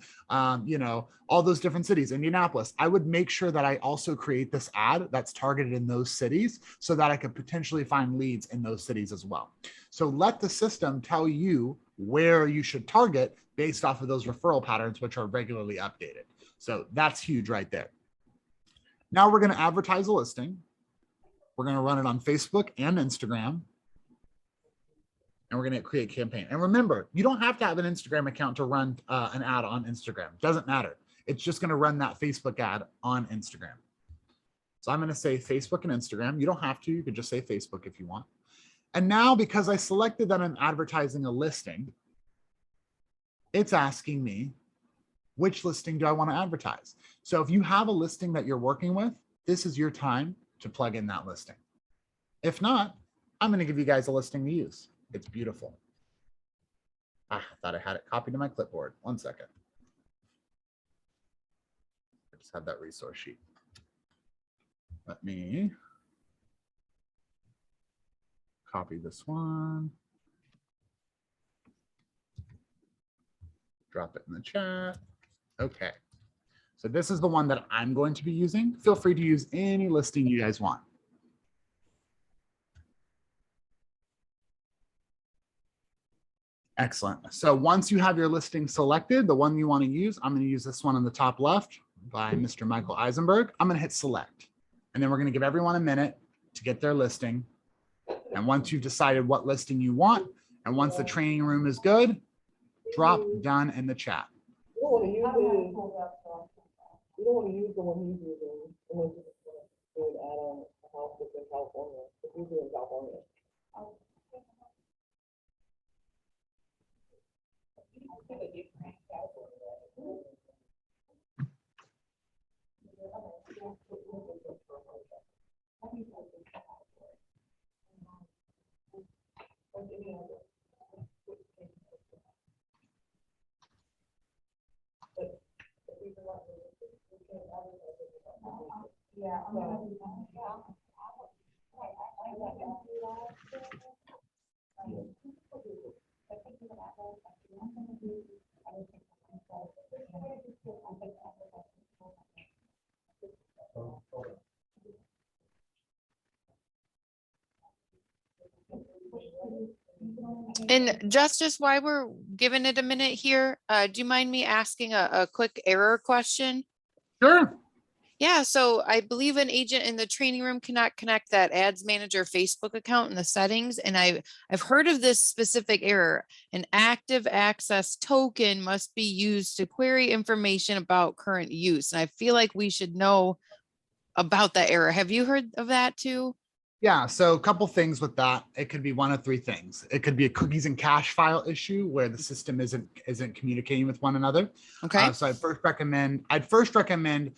you know, all those different cities, Indianapolis, I would make sure that I also create this ad that's targeted in those cities so that I could potentially find leads in those cities as well. So let the system tell you where you should target based off of those referral patterns, which are regularly updated. So that's huge right there. Now we're going to advertise a listing. We're going to run it on Facebook and Instagram. And we're going to create campaign. And remember, you don't have to have an Instagram account to run an ad on Instagram. Doesn't matter. It's just going to run that Facebook ad on Instagram. So I'm going to say Facebook and Instagram. You don't have to. You could just say Facebook if you want. And now, because I selected that I'm advertising a listing, it's asking me, which listing do I want to advertise? So if you have a listing that you're working with, this is your time to plug in that listing. If not, I'm going to give you guys a listing to use. It's beautiful. I thought I had it copied to my clipboard. 1 second. I just have that resource sheet. Let me copy this one. Drop it in the chat. Okay. So this is the one that I'm going to be using. Feel free to use any listing you guys want. Excellent. So once you have your listing selected, the one you want to use, I'm going to use this one on the top left by Mr. Michael Eisenberg. I'm going to hit select. And then we're going to give everyone a minute to get their listing. And once you've decided what listing you want, and once the training room is good, drop done in the chat. You don't want to use it. You don't want to use the one he's using unless you want to add on a house that's in California. If he's in California. And Justice, while we're giving it a minute here, do you mind me asking a quick error question? Sure. Yeah, so I believe an agent in the training room cannot connect that ads manager Facebook account in the settings. And I've heard of this specific error. An active access token must be used to query information about current use. And I feel like we should know about that error. Have you heard of that too? Yeah, so a couple things with that. It could be one of three things. It could be a cookies and cache file issue where the system isn't communicating with one another. Okay. So I'd first recommend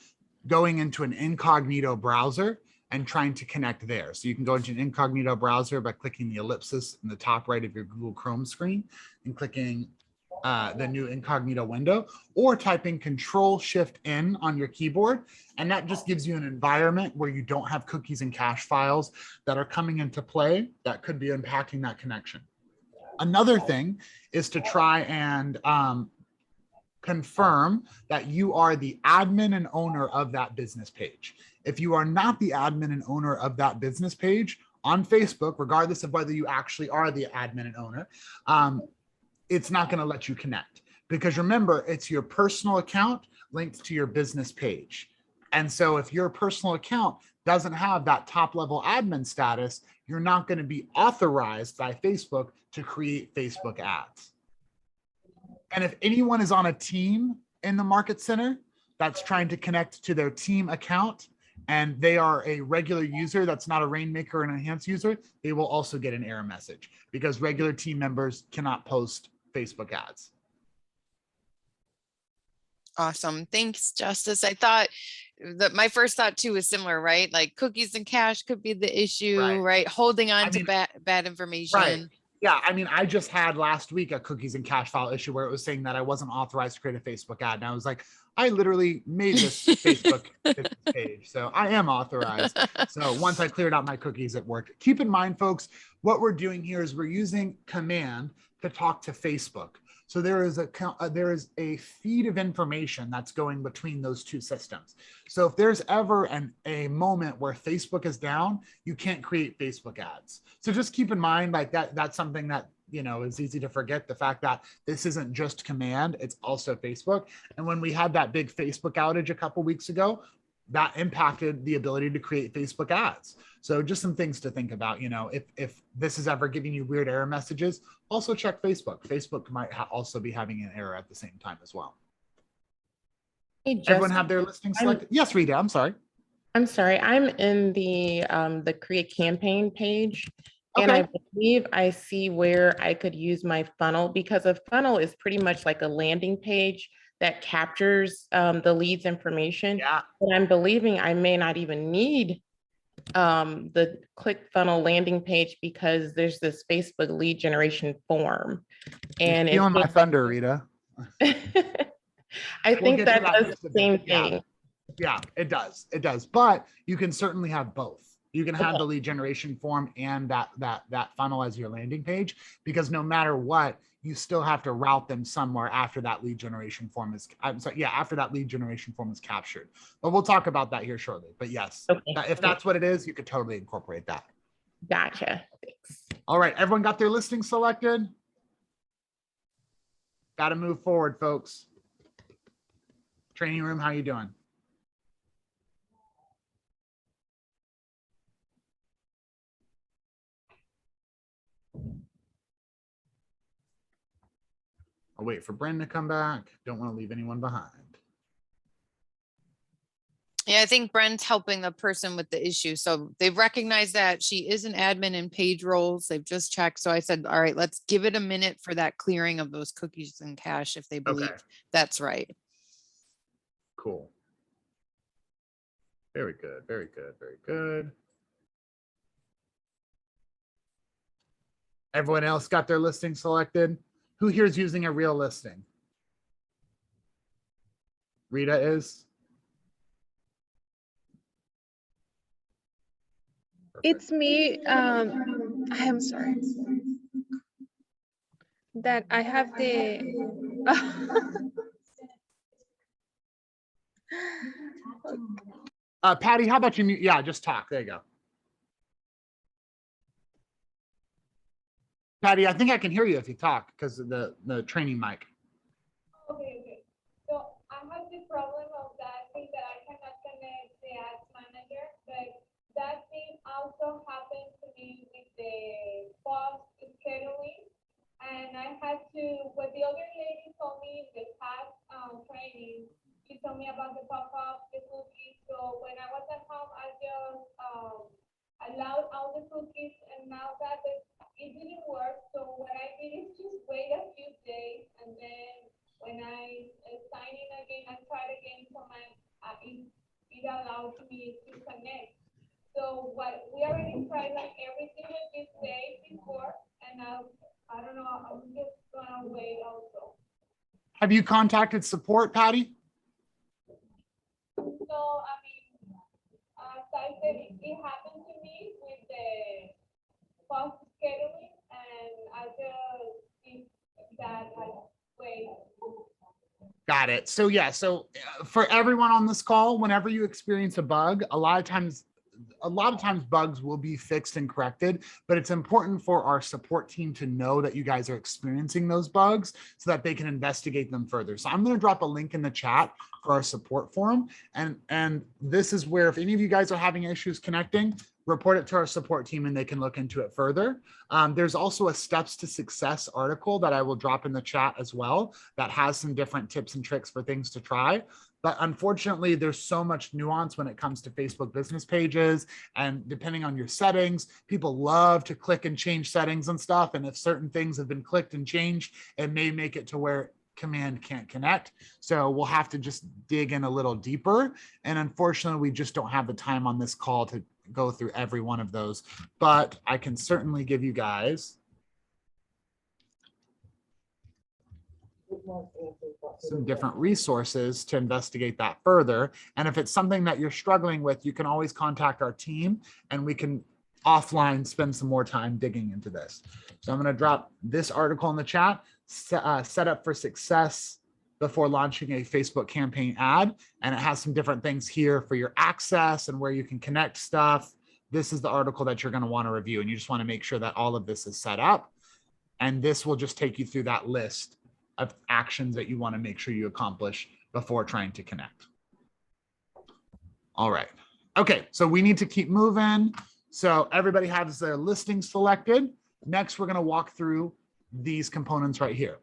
going into an incognito browser and trying to connect there. So you can go into an incognito browser by clicking the ellipsis in the top right of your Google Chrome screen and clicking the new incognito window, or typing Control-Shift-N on your keyboard. And that just gives you an environment where you don't have cookies and cache files that are coming into play that could be impacting that connection. Another thing is to try and confirm that you are the admin and owner of that business page. If you are not the admin and owner of that business page on Facebook, regardless of whether you actually are the admin and owner, it's not going to let you connect, because remember, it's your personal account linked to your business page. And so if your personal account doesn't have that top level admin status, you're not going to be authorized by Facebook to create Facebook ads. And if anyone is on a team in the Market Center that's trying to connect to their team account and they are a regular user that's not a Rainmaker or an enhanced user, they will also get an error message, because regular team members cannot post Facebook ads. Awesome. Thanks, Justice. I thought that my first thought too is similar, right? Like cookies and cache could be the issue, right? Holding on to bad information. Right. Yeah. I mean, I just had last week a cookies and cache file issue where it was saying that I wasn't authorized to create a Facebook ad. And I was like, I literally made this Facebook business page, so I am authorized. So once I cleared out my cookies, it worked. Keep in mind, folks, what we're doing here is we're using command to talk to Facebook. So there is a feed of information that's going between those two systems. So if there's ever a moment where Facebook is down, you can't create Facebook ads. So just keep in mind, like that's something that, you know, is easy to forget, the fact that this isn't just command, it's also Facebook. And when we had that big Facebook outage a couple weeks ago, that impacted the ability to create Facebook ads. So just some things to think about, you know, if this is ever giving you weird error messages, also check Facebook. Facebook might also be having an error at the same time as well. Hey, Everyone have their listing selected? Yes, Rita, I'm sorry. I'm sorry. I'm in the create campaign page. And Okay. I believe I see where I could use my funnel, because a funnel is pretty much like a landing page that captures the lead's information. Yeah. And I'm believing I may not even need the ClickFunnels landing page, because there's this Facebook lead generation form. And You're stealing my thunder, Rita. I think that does the same Yeah. thing. Yeah, it does. It does. But you can certainly have both. You can have the lead generation form and that funnel as your landing page, because no matter what, you still have to route them somewhere after that lead generation form is, after that lead generation form is captured. But we'll talk about that here shortly. But yes, if that's what it is, you could totally incorporate that. Gotcha. Thanks. All right, everyone got their listing selected? Got to move forward, folks. Training room, how you doing? I'll wait for Brendan to come back. Don't want to leave anyone behind. Yeah, I think Brent's helping the person with the issue. So they've recognized that she is an admin in page roles. They've just checked. So I said, all right, let's give it a minute for that clearing of those cookies and cache if they believe that's right. Cool. Very good, very good, very good. Everyone else got their listing selected? Who here is using a real listing? Rita is? It's me. I'm sorry. That I have the. Patty, how about you mute? Yeah, just talk. There you go. Patty, I think I can hear you if you talk because of the training mic. Okay. So I have the problem of that thing that I cannot connect the ads manager, but that thing also happened to me with the post scheduling. And I had to, what the other lady told me in the past training, she told me about the pop-up, the cookies. So when I was at home, I just allowed all the cookies, and now that it didn't work. So what I did is just wait a few days, and then when I sign in again, I tried again, so it allowed me to connect. So what we already tried like everything that you said before, and I don't know, I'm just gonna wait also. Have you contacted support, Patty? So I mean, as I said, it happened to me with the post scheduling, and I just think that I wait. Got it. So yeah, so for everyone on this call, whenever you experience a bug, a lot of times bugs will be fixed and corrected, but it's important for our support team to know that you guys are experiencing those bugs so that they can investigate them further. So I'm going to drop a link in the chat for our support forum. And this is where, if any of you guys are having issues connecting, report it to our support team and they can look into it further. There's also a steps to success article that I will drop in the chat as well that has some different tips and tricks for things to try. But unfortunately, there's so much nuance when it comes to Facebook business pages, and depending on your settings, people love to click and change settings and stuff. And if certain things have been clicked and changed, it may make it to where command can't connect. So we'll have to just dig in a little deeper. And unfortunately, we just don't have the time on this call to go through every one of those, but I can certainly give you guys some different resources to investigate that further. And if it's something that you're struggling with, you can always contact our team and we can offline spend some more time digging into this. So I'm going to drop this article in the chat, set up for success before launching a Facebook campaign ad. And it has some different things here for your access and where you can connect stuff. This is the article that you're going to want to review. And you just want to make sure that all of this is set up. And this will just take you through that list of actions that you want to make sure you accomplish before trying to connect. All right. Okay, so we need to keep moving. So everybody has their listing selected. Next, we're going to walk through these components right here.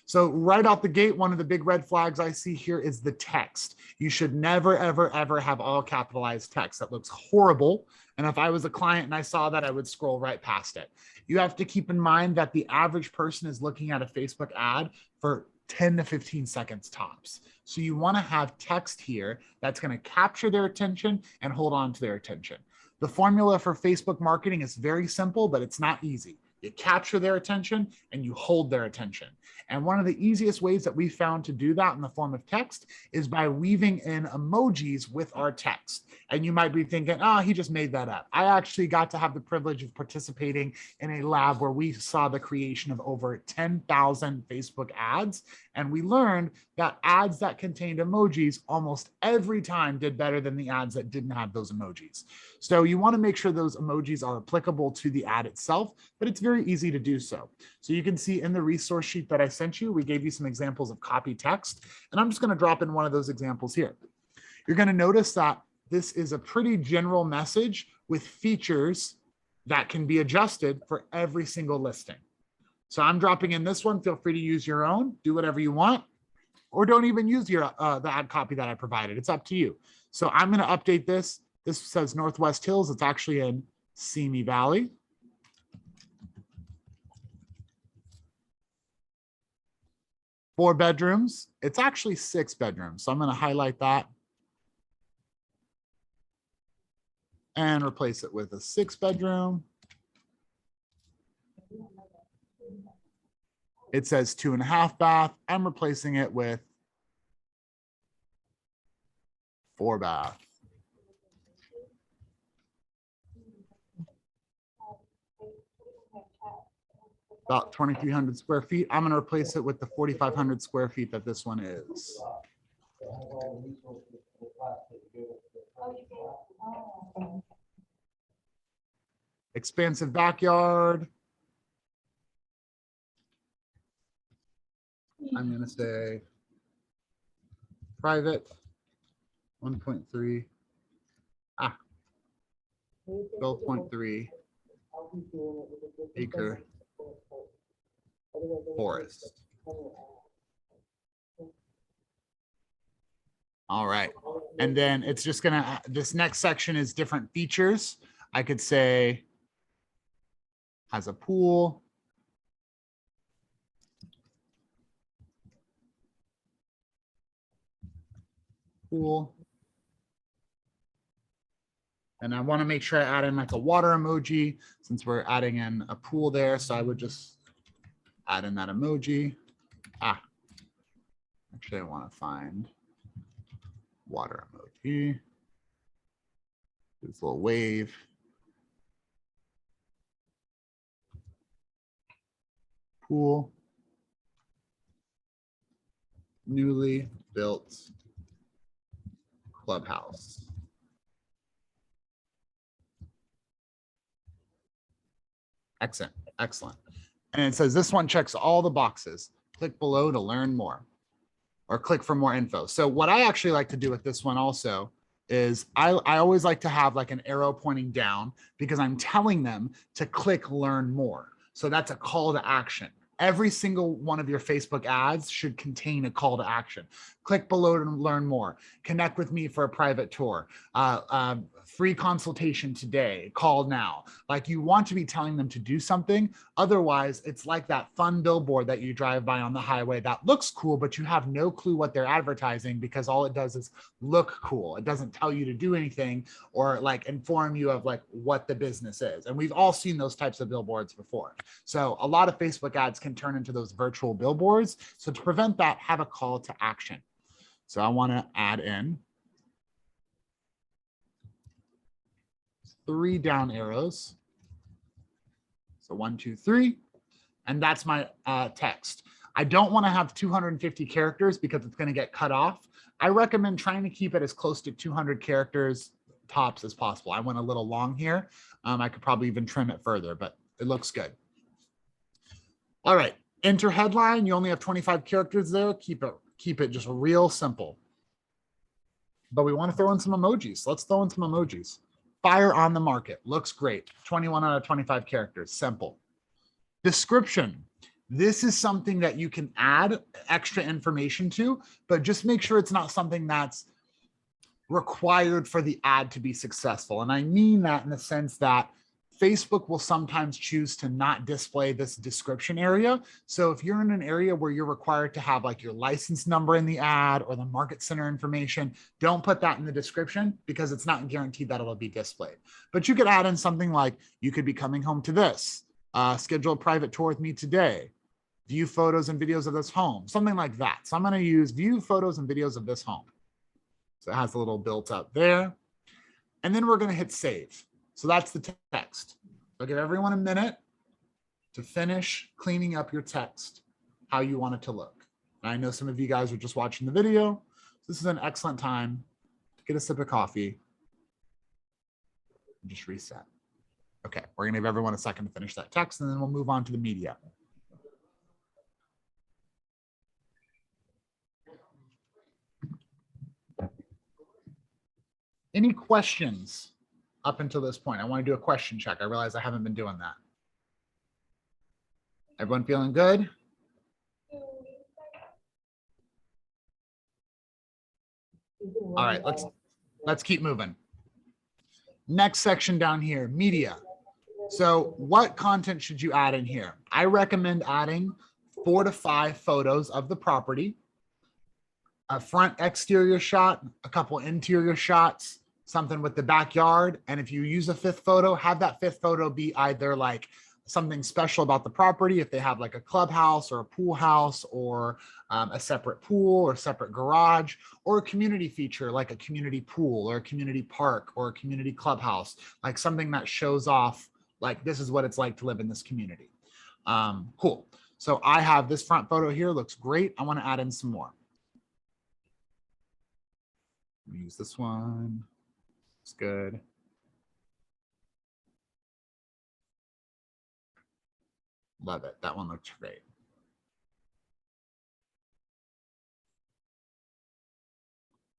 So right off the gate, one of the big red flags I see here is the text. You should never, ever, ever have all capitalized text. That looks horrible. And if I was a client and I saw that, I would scroll right past it. You have to keep in mind that the average person is looking at a Facebook ad for 10 to 15 seconds tops. So you want to have text here that's going to capture their attention and hold on to their attention. The formula for Facebook marketing is very simple, but it's not easy. You capture their attention and you hold their attention. And one of the easiest ways that we found to do that in the form of text is by weaving in emojis with our text. And you might be thinking, oh, he just made that up. I actually got to have the privilege of participating in a lab where we saw the creation of over 10,000 Facebook ads. And we learned that ads that contained emojis almost every time did better than the ads that didn't have those emojis. So you want to make sure those emojis are applicable to the ad itself, but it's very easy to do so. So you can see in the resource sheet that I sent you, we gave you some examples of copy text, and I'm just going to drop in one of those examples here. You're going to notice that this is a pretty general message with features that can be adjusted for every single listing. So I'm dropping in this one. Feel free to use your own, do whatever you want, or don't even use your the ad copy that I provided. It's up to you. So I'm going to update this. This says Northwest Hills. It's actually in Simi Valley. Four bedrooms. It's actually 6 bedrooms. So I'm going to highlight that and replace it with a 6 bedroom. It says 2.5 bath. I'm replacing it with 4 bath. About 2,300 square feet. I'm going to replace it with the 4,500 square feet that this one is. Expansive backyard. I'm going to say private 1.3. 12.3 acre forest. All right. And then it's just going to, this next section is different features. I could say has a pool. Pool. And I want to make sure I add in like a water emoji since we're adding in a pool there. So I would just add in that emoji. Actually, I want to find water emoji. This little wave. Pool. Newly built clubhouse. Excellent, excellent. And it says this one checks all the boxes. Click below to learn more or click for more info. So what I actually like to do with this one also is I always like to have like an arrow pointing down because I'm telling them to click learn more. So that's a call to action. Every single one of your Facebook ads should contain a call to action. Click below to learn more. Connect with me for a private tour. Free consultation today. Call now. Like you want to be telling them to do something. Otherwise, it's like that fun billboard that you drive by on the highway that looks cool, but you have no clue what they're advertising because all it does is look cool. It doesn't tell you to do anything or like inform you of like what the business is. And we've all seen those types of billboards before. So a lot of Facebook ads can turn into those virtual billboards. So to prevent that, have a call to action. So I want to add in 3 down arrows. So 1, 2, 3, and that's my text. I don't want to have 250 characters because it's going to get cut off. I recommend trying to keep it as close to 200 characters tops as possible. I went a little long here. I could probably even trim it further, but it looks good. All right, enter headline. You only have 25 characters there. Keep it just real simple. But we want to throw in some emojis. Let's throw in some emojis. Fire on the market. Looks great. 21 out of 25 characters. Simple. Description. This is something that you can add extra information to, but just make sure it's not something that's required for the ad to be successful. And I mean that in the sense that Facebook will sometimes choose to not display this description area. So if you're in an area where you're required to have like your license number in the ad or the market center information, don't put that in the description because it's not guaranteed that it'll be displayed. But you could add in something like, you could be coming home to this. Schedule a private tour with me today. View photos and videos of this home, something like that. So I'm going to use view photos and videos of this home. So it has a little built up there. And then we're going to hit save. So that's the text. I'll give everyone a minute to finish cleaning up your text, how you want it to look. And I know some of you guys are just watching the video. So this is an excellent time to get a sip of coffee and just reset. Okay, we're going to give everyone a second to finish that text, and then we'll move on to the media. Any questions up until this point? I want to do a question check. I realize I haven't been doing that. Everyone feeling good? All right, let's keep moving. Next section down here, media. So what content should you add in here? I recommend adding 4 to 5 photos of the property, a front exterior shot, a couple interior shots, something with the backyard. And if you use a 5th photo, have that 5th photo be either like something special about the property, if they have like a clubhouse or a pool house or a separate pool or separate garage, or a community feature like a community pool or a community park or a community clubhouse, like something that shows off like this is what it's like to live in this community. Cool. So I have this front photo here, looks great. I want to add in some more. Use this one. It's good. Love it. That one looks great.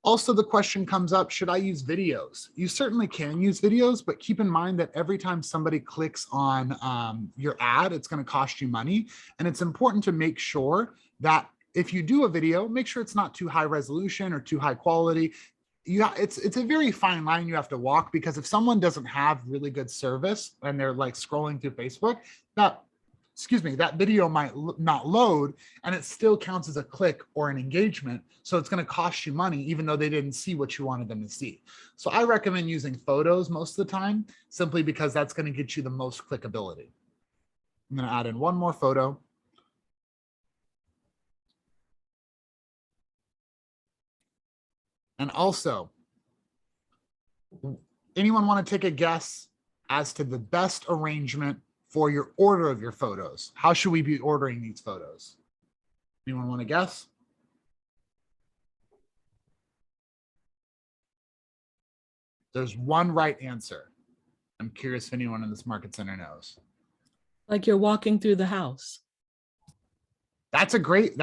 Also, the question comes up, should I use videos? You certainly can use videos, but keep in mind that every time somebody clicks on your ad, it's going to cost you money. And it's important to make sure that if you do a video, make sure it's not too high resolution or too high quality. It's a very fine line you have to walk, because if someone doesn't have really good service and they're like scrolling through Facebook, that video might not load, and it still counts as a click or an engagement. So it's going to cost you money, even though they didn't see what you wanted them to see. So I recommend using photos most of the time, simply because that's going to get you the most clickability. I'm going to add in one more photo. And also, anyone want to take a guess as to the best arrangement for your order of your photos? How should we be ordering these photos? Anyone want to guess? There's one right answer. I'm curious if anyone in this market center knows. Like you're walking through the house. That's a great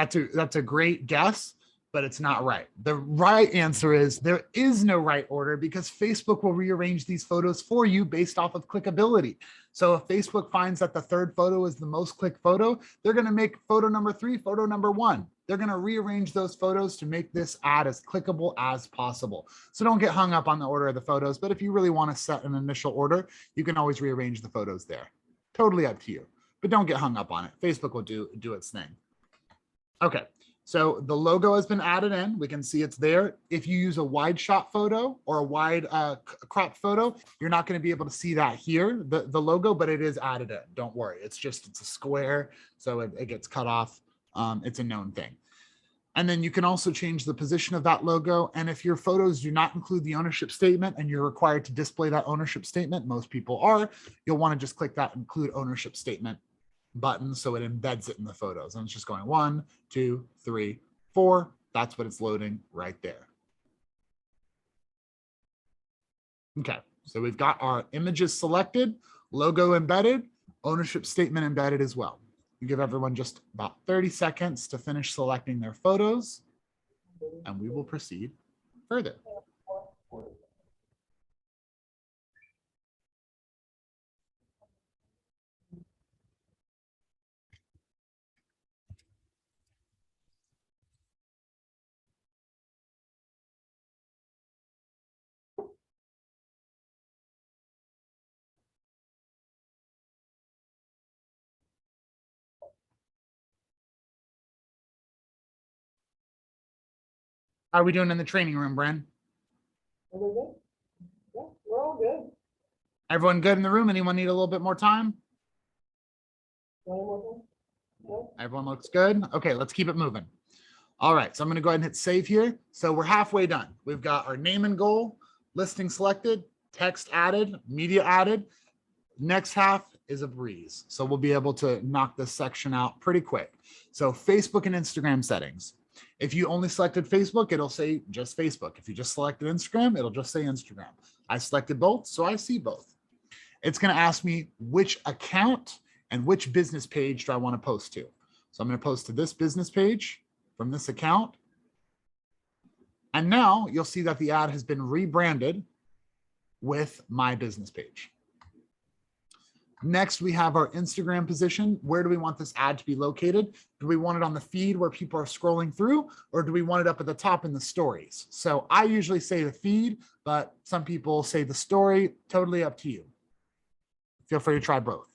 guess, but it's not right. The right answer is there is no right order, because Facebook will rearrange these photos for you based off of clickability. So if Facebook finds that the 3rd photo is the most clicked photo, they're going to make photo number 3 photo number 1. They're going to rearrange those photos to make this ad as clickable as possible. So don't get hung up on the order of the photos, but if you really want to set an initial order, you can always rearrange the photos there. Totally up to you, but don't get hung up on it. Facebook will do its thing. Okay. So the logo has been added in. We can see it's there. If you use a wide shot photo or a wide crop photo, you're not going to be able to see that here, the logo, but it is added in. Don't worry. It's a square, so it gets cut off. It's a known thing. And then you can also change the position of that logo. And if your photos do not include the ownership statement and you're required to display that ownership statement, most people are, you'll want to just click that include ownership statement button, so it embeds it in the photos. And it's just going 1, 2, 3, 4. That's what it's loading right there. Okay, so we've got our images selected, logo embedded, ownership statement embedded as well. We give everyone just about 30 seconds to finish selecting their photos, and we will proceed further. How are we doing in the training room, Bren? Are we good? Yeah, we're all good. Everyone good in the room? Anyone need a little bit more time? One more time? No? Everyone looks good? Okay, let's keep it moving. All right, so I'm gonna go ahead and hit save here. So we're halfway done. We've got our name and goal, listing selected, text added, media added. Next half is a breeze. So we'll be able to knock this section out pretty quick. So Facebook and Instagram settings. If you only selected Facebook, it'll say just Facebook. If you just selected Instagram, it'll just say Instagram. I selected both, so I see both. It's gonna ask me which account and which business page do I wanna post to. So I'm gonna post to this business page from this account. And now you'll see that the ad has been rebranded with my business page. Next, we have our Instagram position. Where do we want this ad to be located? Do we want it on the feed where people are scrolling through, or do we want it up at the top in the stories? So I usually say the feed, but some people say the story, totally up to you. Feel free to try both.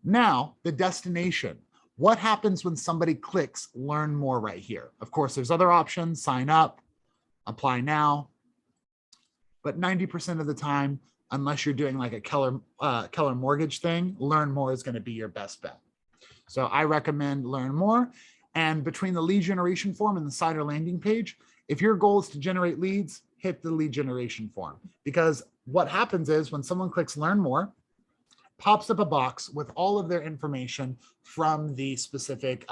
Now, the destination. What happens when somebody clicks learn more right here? Of course, there's other options, sign up, apply now. But 90% of the time, unless you're doing like a Keller mortgage thing, learn more is going to be your best bet. So I recommend learn more. And between the lead generation form and the site or landing page, if your goal is to generate leads, hit the lead generation form. Because what happens is when someone clicks learn more, pops up a box with all of their information from the specific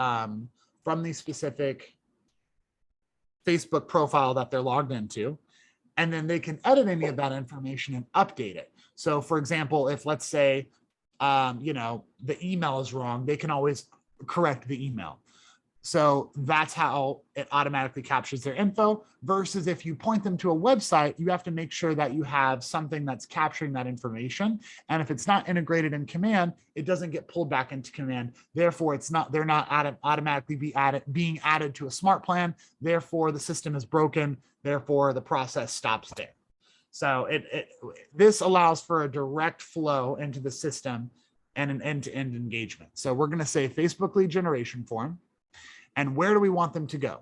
Facebook profile that they're logged into. And then they can edit any of that information and update it. So for example, if let's say, the email is wrong, they can always correct the email. So that's how it automatically captures their info versus if you point them to a website, you have to make sure that you have something that's capturing that information. And if it's not integrated in Command, it doesn't get pulled back into Command. Therefore, they're not automatically being added to a smart plan. Therefore, the system is broken. Therefore, the process stops there. So this allows for a direct flow into the system and an end-to-end engagement. So we're going to say Facebook lead generation form. And where do we want them to go?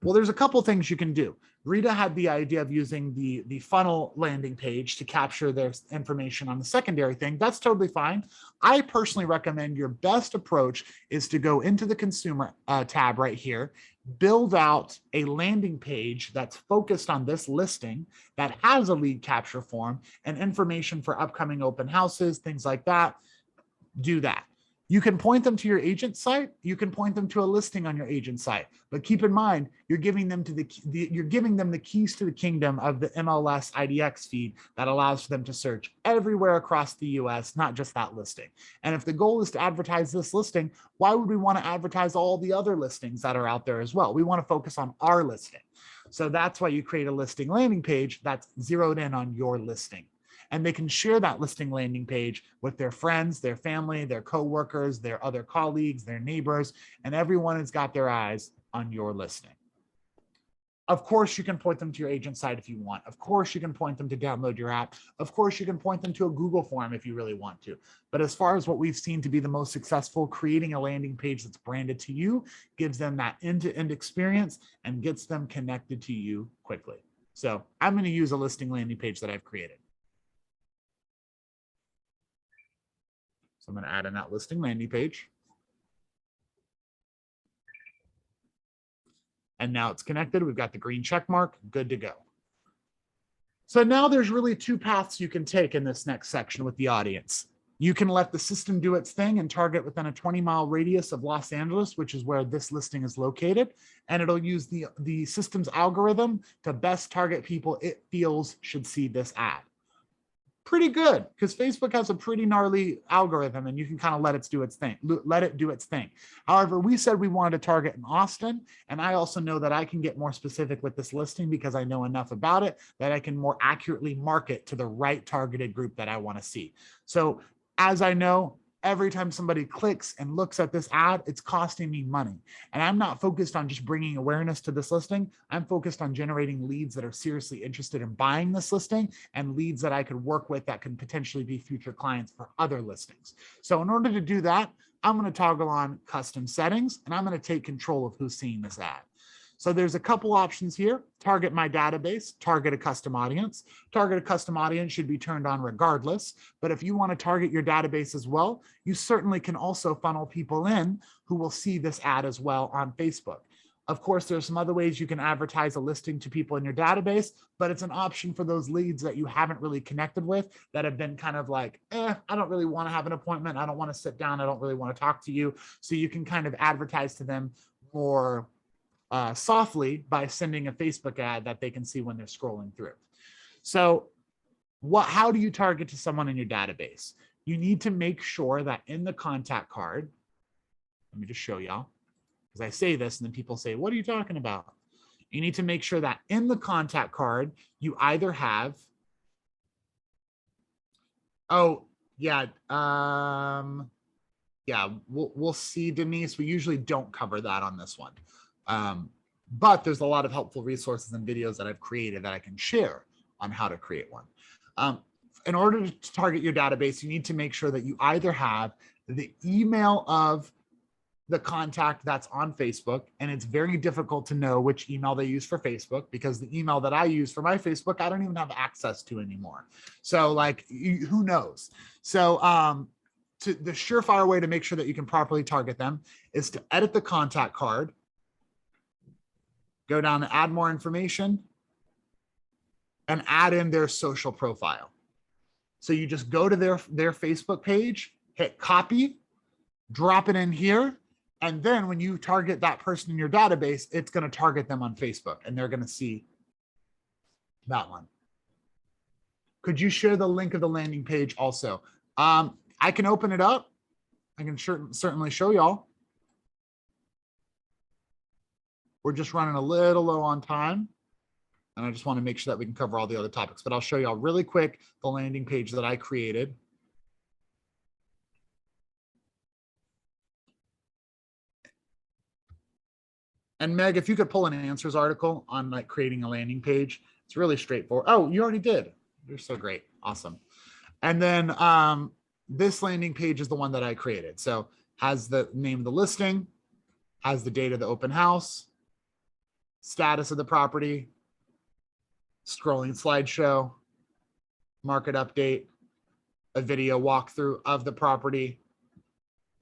Well, there's a couple things you can do. Rita had the idea of using the funnel landing page to capture their information on the secondary thing. That's totally fine. I personally recommend your best approach is to go into the consumer tab right here, build out a landing page that's focused on this listing that has a lead capture form and information for upcoming open houses, things like that. Do that. You can point them to your agent site. You can point them to a listing on your agent site. But keep in mind, you're giving them the keys to the kingdom of the MLS IDX feed that allows for them to search everywhere across the US, not just that listing. And if the goal is to advertise this listing, why would we want to advertise all the other listings that are out there as well? We want to focus on our listing. So that's why you create a listing landing page that's zeroed in on your listing. And they can share that listing landing page with their friends, their family, their coworkers, their other colleagues, their neighbors, and everyone has got their eyes on your listing. Of course, you can point them to your agent site if you want. Of course, you can point them to download your app. Of course, you can point them to a Google form if you really want to. But as far as what we've seen to be the most successful, creating a landing page that's branded to you gives them that end-to-end experience and gets them connected to you quickly. So I'm going to use a listing landing page that I've created. So I'm going to add in that listing landing page. And now it's connected. We've got the green check mark, good to go. So now there's really two paths you can take in this next section with the audience. You can let the system do its thing and target within a 20-mile radius of Los Angeles, which is where this listing is located. And it'll use the system's algorithm to best target people it feels should see this ad. Pretty good, because Facebook has a pretty gnarly algorithm and you can kind of let it do its thing. However, we said we wanted to target in Austin, and I also know that I can get more specific with this listing because I know enough about it that I can more accurately market to the right targeted group that I want to see. So as I know, every time somebody clicks and looks at this ad, it's costing me money. And I'm not focused on just bringing awareness to this listing. I'm focused on generating leads that are seriously interested in buying this listing and leads that I could work with that can potentially be future clients for other listings. So in order to do that, I'm going to toggle on custom settings and I'm going to take control of who's seeing this ad. So there's a couple options here. Target my database, target a custom audience. Target a custom audience should be turned on regardless. But if you want to target your database as well, you certainly can also funnel people in who will see this ad as well on Facebook. Of course, there's some other ways you can advertise a listing to people in your database, but it's an option for those leads that you haven't really connected with, that have been kind of like, I don't really want to have an appointment. I don't want to sit down. I don't really want to talk to you. So you can kind of advertise to them more softly by sending a Facebook ad that they can see when they're scrolling through. So how do you target to someone in your database? You need to make sure that in the contact card, let me just show y'all. I say this and then people say, what are you talking about? You need to make sure that in the contact card, you either have, we'll see, Denise. We usually don't cover that on this one. But there's a lot of helpful resources and videos that I've created that I can share on how to create one. In order to target your database, you need to make sure that you either have the email of the contact that's on Facebook, and it's very difficult to know which email they use for Facebook, because the email that I use for my Facebook, I don't even have access to anymore. So like, who knows? So the surefire way to make sure that you can properly target them is to edit the contact card, go down to add more information, and add in their social profile. So you just go to their Facebook page, hit copy, drop it in here, and then when you target that person in your database, it's going to target them on Facebook and they're going to see that one. Could you share the link of the landing page also? I can open it up. I can certainly show y'all. We're just running a little low on time, and I just want to make sure that we can cover all the other topics, but I'll show y'all really quick the landing page that I created. And Meg, if you could pull an answers article on like creating a landing page, it's really straightforward. Oh, you already did. You're so great. Awesome. And then this landing page is the one that I created. So has the name of the listing, has the date of the open house, status of the property, scrolling slideshow, market update, a video walkthrough of the property,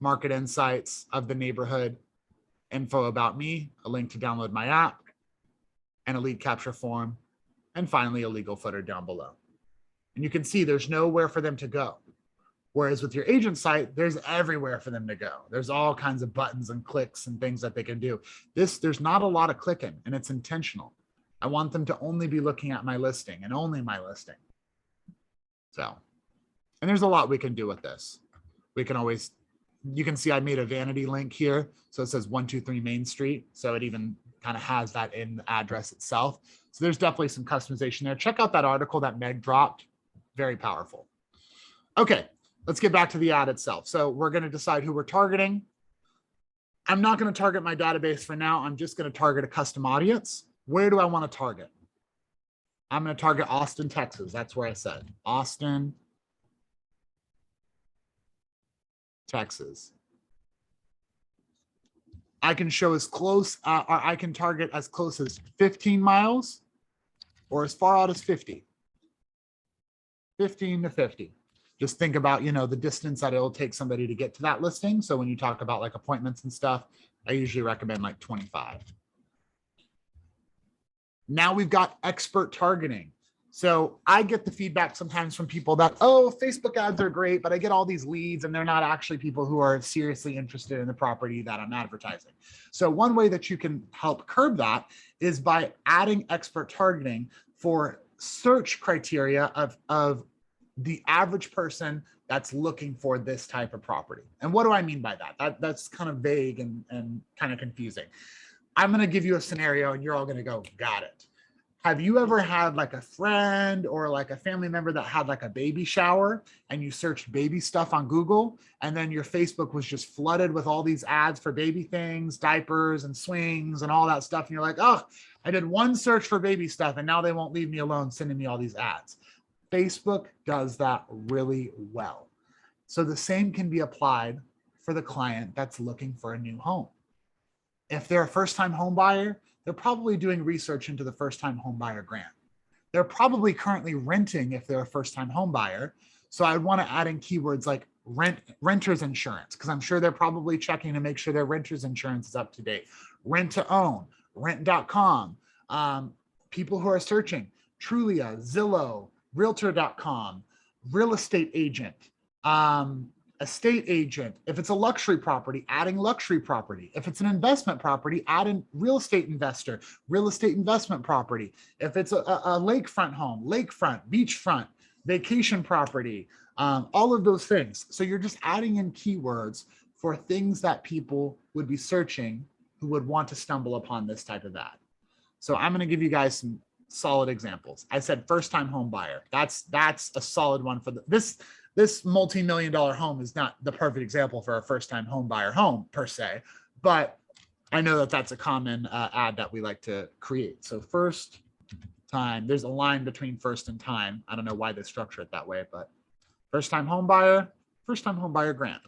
market insights of the neighborhood, info about me, a link to download my app, and a lead capture form, and finally a legal footer down below. And you can see there's nowhere for them to go. Whereas with your agent site, there's everywhere for them to go. There's all kinds of buttons and clicks and things that they can do. There's not a lot of clicking, and it's intentional. I want them to only be looking at my listing and only my listing. So, and there's a lot we can do with this. We can always, you can see I made a vanity link here. So it says 123 Main Street. So it even kind of has that in the address itself. So there's definitely some customization there. Check out that article that Meg dropped. Very powerful. Okay, let's get back to the ad itself. So we're going to decide who we're targeting. I'm not going to target my database for now. I'm just going to target a custom audience. Where do I want to target? I'm going to target Austin, Texas. That's where I said Austin, Texas. I can show as close, or I can target as close as 15 miles or as far out as 50. 15 to 50. Just think about, you know, the distance that it'll take somebody to get to that listing. So when you talk about like appointments and stuff, I usually recommend like 25. Now we've got expert targeting. So I get the feedback sometimes from people that, oh, Facebook ads are great, but I get all these leads and they're not actually people who are seriously interested in the property that I'm advertising. So one way that you can help curb that is by adding expert targeting for search criteria of the average person that's looking for this type of property. And what do I mean by that? That's kind of vague and kind of confusing. I'm going to give you a scenario and you're all going to go, got it. Have you ever had like a friend or like a family member that had like a baby shower and you searched baby stuff on Google and then your Facebook was just flooded with all these ads for baby things, diapers and swings and all that stuff. And you're like, oh, I did one search for baby stuff and now they won't leave me alone sending me all these ads. Facebook does that really well. So the same can be applied for the client that's looking for a new home. If they're a first-time home buyer, they're probably doing research into the first-time home buyer grant. They're probably currently renting if they're a first-time home buyer. So I'd want to add in keywords like renter's insurance, because I'm sure they're probably checking to make sure their renter's insurance is up to date. Rent to own, rent.com, people who are searching, Trulia, Zillow, realtor.com, real estate agent, estate agent. If it's a luxury property, adding luxury property. If it's an investment property, add in real estate investor, real estate investment property. If it's a lakefront home, lakefront, beachfront, vacation property, all of those things. So you're just adding in keywords for things that people would be searching who would want to stumble upon this type of ad. So I'm going to give you guys some solid examples. I said first-time home buyer. That's a solid one for this multi-million-dollar home is not the perfect example for a first-time home buyer home per se, but I know that that's a common ad that we like to create. So first time, there's a line between first and time. I don't know why they structure it that way, but first-time home buyer grant.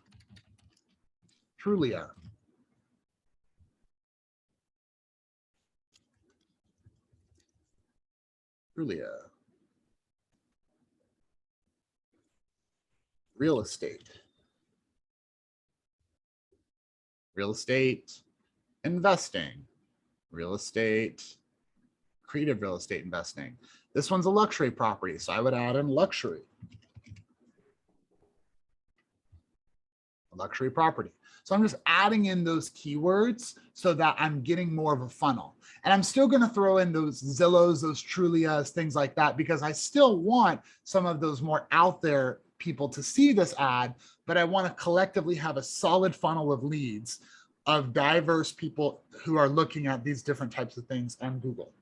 Trulia. Trulia. Real estate. Real estate investing. Real estate, creative real estate investing. This one's a luxury property, so I would add in luxury. A luxury property. So I'm just adding in those keywords so that I'm getting more of a funnel. And I'm still going to throw in those Zillows, those Trulias, things like that, because I still want some of those more out there people to see this ad, but I want to collectively have a solid funnel of leads of diverse people who are looking at these different types of things on Google.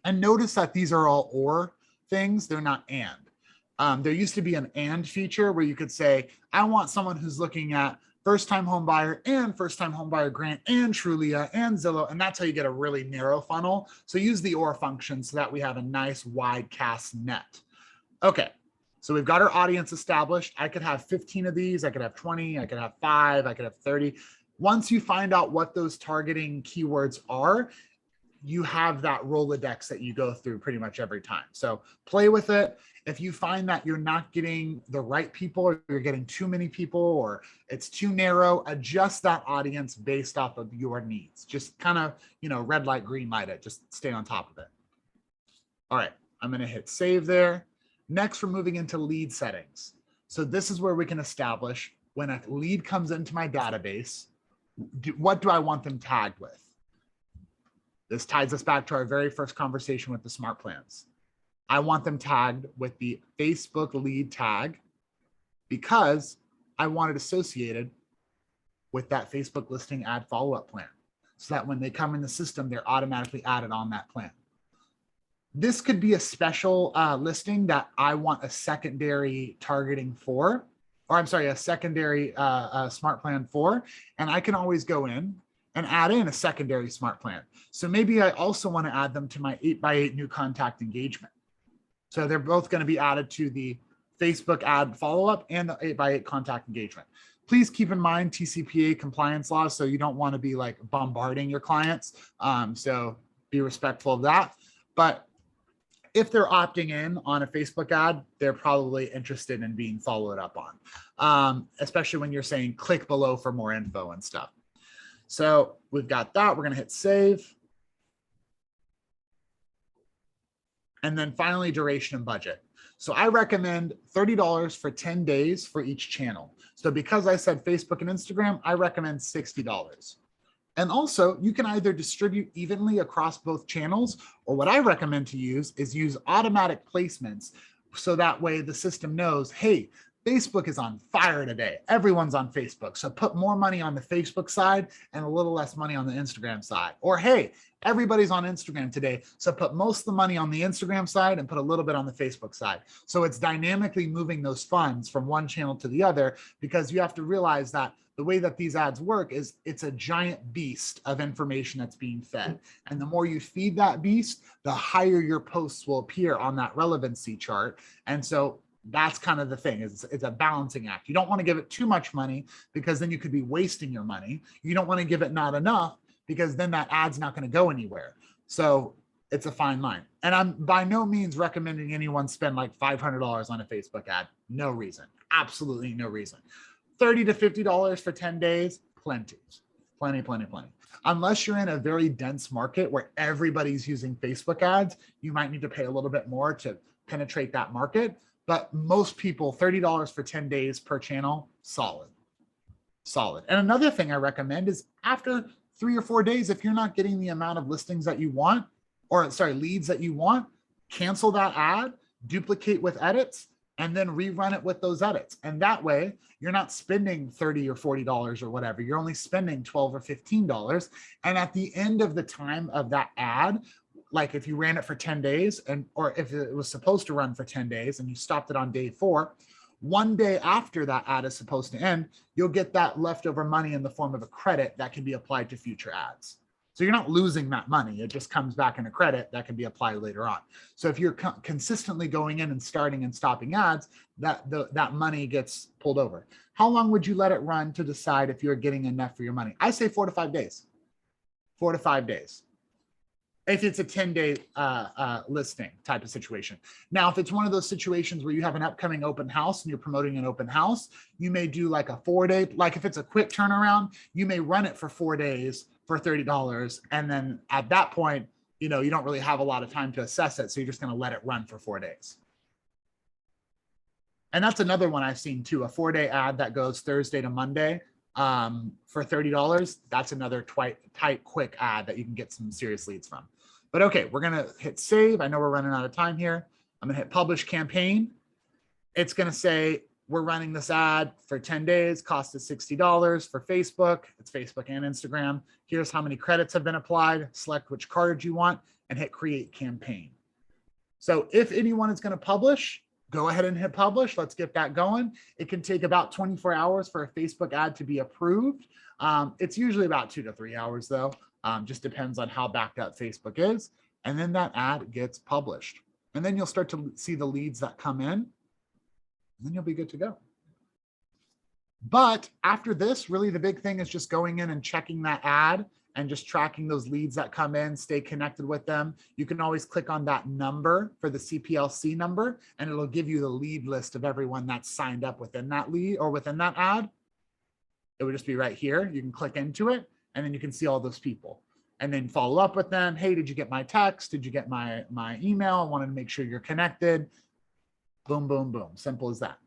And notice that these are all or things, they're not and. There used to be an and feature where you could say, I want someone who's looking at first-time home buyer and first-time home buyer grant and Trulia and Zillow, and that's how you get a really narrow funnel. So use the or function so that we have a nice wide cast net. Okay, so we've got our audience established. I could have 15 of these, I could have 20, I could have 5, I could have 30. Once you find out what those targeting keywords are, you have that Rolodex that you go through pretty much every time. So play with it. If you find that you're not getting the right people or you're getting too many people or it's too narrow, adjust that audience based off of your needs. Just kind of, red light, green light it, just stay on top of it. All right, I'm going to hit save there. Next, we're moving into lead settings. So this is where we can establish when a lead comes into my database, what do I want them tagged with? This ties us back to our very first conversation with the smart plans. I want them tagged with the Facebook lead tag because I want it associated with that Facebook listing ad follow-up plan so that when they come in the system, they're automatically added on that plan. This could be a special listing that I want a secondary targeting for, or I'm sorry, a secondary smart plan for, and I can always go in and add in a secondary smart plan. So maybe I also want to add them to my 8x8 new contact engagement. So they're both going to be added to the Facebook ad follow-up and the 8x8 contact engagement. Please keep in mind TCPA compliance laws, so you don't want to be like bombarding your clients. So be respectful of that. But if they're opting in on a Facebook ad, they're probably interested in being followed up on, especially when you're saying click below for more info and stuff. So we've got that. We're going to hit save. And then finally, duration and budget. So I recommend $30 for 10 days for each channel. So because I said Facebook and Instagram, I recommend $60. And also you can either distribute evenly across both channels, or what I recommend to use is use automatic placements. So that way the system knows, hey, Facebook is on fire today. Everyone's on Facebook. So put more money on the Facebook side and a little less money on the Instagram side. Or, hey, everybody's on Instagram today. So put most of the money on the Instagram side and put a little bit on the Facebook side. So it's dynamically moving those funds from one channel to the other, because you have to realize that the way that these ads work is it's a giant beast of information that's being fed. And the more you feed that beast, the higher your posts will appear on that relevancy chart. And so that's kind of the thing. It's a balancing act. You don't want to give it too much money because then you could be wasting your money. You don't want to give it not enough because then that ad's not going to go anywhere. So it's a fine line. And I'm by no means recommending anyone spend like $500 on a Facebook ad. No reason. Absolutely no reason. $30 to $50 for 10 days, plenty. Plenty. Unless you're in a very dense market where everybody's using Facebook ads, you might need to pay a little bit more to penetrate that market. But most people, $30 for 10 days per channel, solid. And another thing I recommend is after 3 or 4 days, if you're not getting the amount of listings that you want, or sorry, leads that you want, cancel that ad, duplicate with edits, and then rerun it with those edits. And that way you're not spending $30 or $40 or whatever. You're only spending $12 or $15. And at the end of the time of that ad, like if you ran it for 10 days or if it was supposed to run for 10 days and you stopped it on day 4, 1 day after that ad is supposed to end, you'll get that leftover money in the form of a credit that can be applied to future ads. So you're not losing that money. It just comes back in a credit that can be applied later on. So if you're consistently going in and starting and stopping ads, that money gets pulled over. How long would you let it run to decide if you're getting enough for your money? I say 4 to 5 days. 4 to 5 days. If it's a 10-day listing type of situation. Now, if it's one of those situations where you have an upcoming open house and you're promoting an open house, you may do like a 4-day, like if it's a quick turnaround, you may run it for 4 days for $30. And then at that point, you don't really have a lot of time to assess it. So you're just going to let it run for 4 days. And that's another one I've seen too, a 4-day ad that goes Thursday to Monday for $30. That's another tight, quick ad that you can get some serious leads from. But okay, we're going to hit save. I know we're running out of time here. I'm going to hit publish campaign. It's going to say, we're running this ad for 10 days, cost is $60 for Facebook. It's Facebook and Instagram. Here's how many credits have been applied. Select which card you want and hit create campaign. So if anyone is going to publish, go ahead and hit publish. Let's get that going. It can take about 24 hours for a Facebook ad to be approved. It's usually about 2 to 3 hours though. Just depends on how backed up Facebook is. And then that ad gets published. And then you'll start to see the leads that come in. And then you'll be good to go. But after this, really the big thing is just going in and checking that ad and just tracking those leads that come in, stay connected with them. You can always click on that number for the CPLC number, and it'll give you the lead list of everyone that's signed up within that lead or within that ad. It would just be right here. You can click into it, and then you can see all those people. And then follow up with them. Hey, did you get my text? Did you get my email? I wanted to make sure you're connected. Boom, boom, boom. Simple as that.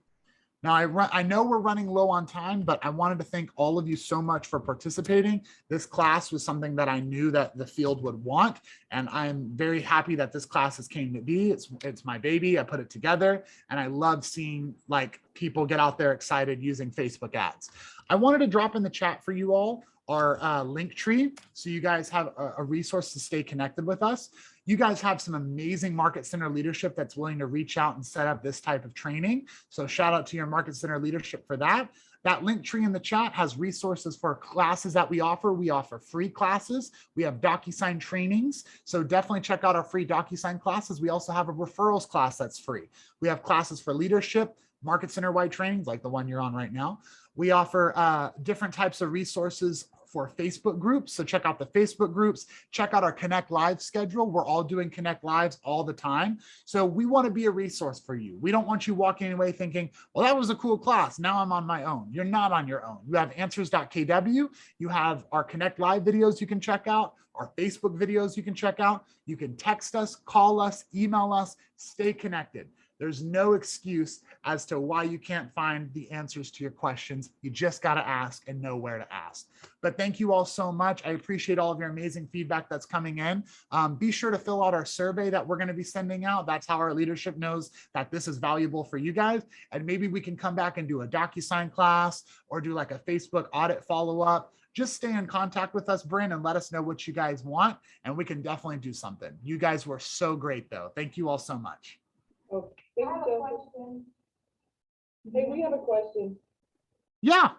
Now, I know we're running low on time, but I wanted to thank all of you so much for participating. This class was something that I knew that the field would want, and I'm very happy that this class has came to be. It's my baby. I put it together, and I love seeing like people get out there excited using Facebook ads. I wanted to drop in the chat for you all our link tree, so you guys have a resource to stay connected with us. You guys have some amazing market center leadership that's willing to reach out and set up this type of training. So shout out to your market center leadership for that. That link tree in the chat has resources for classes that we offer. We offer free classes. We have DocuSign trainings. So definitely check out our free DocuSign classes. We also have a referrals class that's free. We have classes for leadership, market center wide trainings like the one you're on right now. We offer different types of resources for Facebook groups. So check out the Facebook groups, check out our Connect Live schedule. We're all doing Connect Lives all the time. So we want to be a resource for you. We don't want you walking away thinking, well, that was a cool class. Now I'm on my own. You're not on your own. You have answers.kw. You have our Connect Live videos you can check out, our Facebook videos you can check out. You can text us, call us, email us, stay connected. There's no excuse as to why you can't find the answers to your questions. You just got to ask and know where to ask. But thank you all so much. I appreciate all of your amazing feedback that's coming in. Be sure to fill out our survey that we're going to be sending out. That's how our leadership knows that this is valuable for you guys. And maybe we can come back and do a DocuSign class or do like a Facebook audit follow-up. Just stay in contact with us, Bryn, and let us know what you guys want. And we can definitely do something. You guys were so great, though. Thank you all so much. Oh, I thank have you, a Justin. question. Hey, we have a question. Yeah,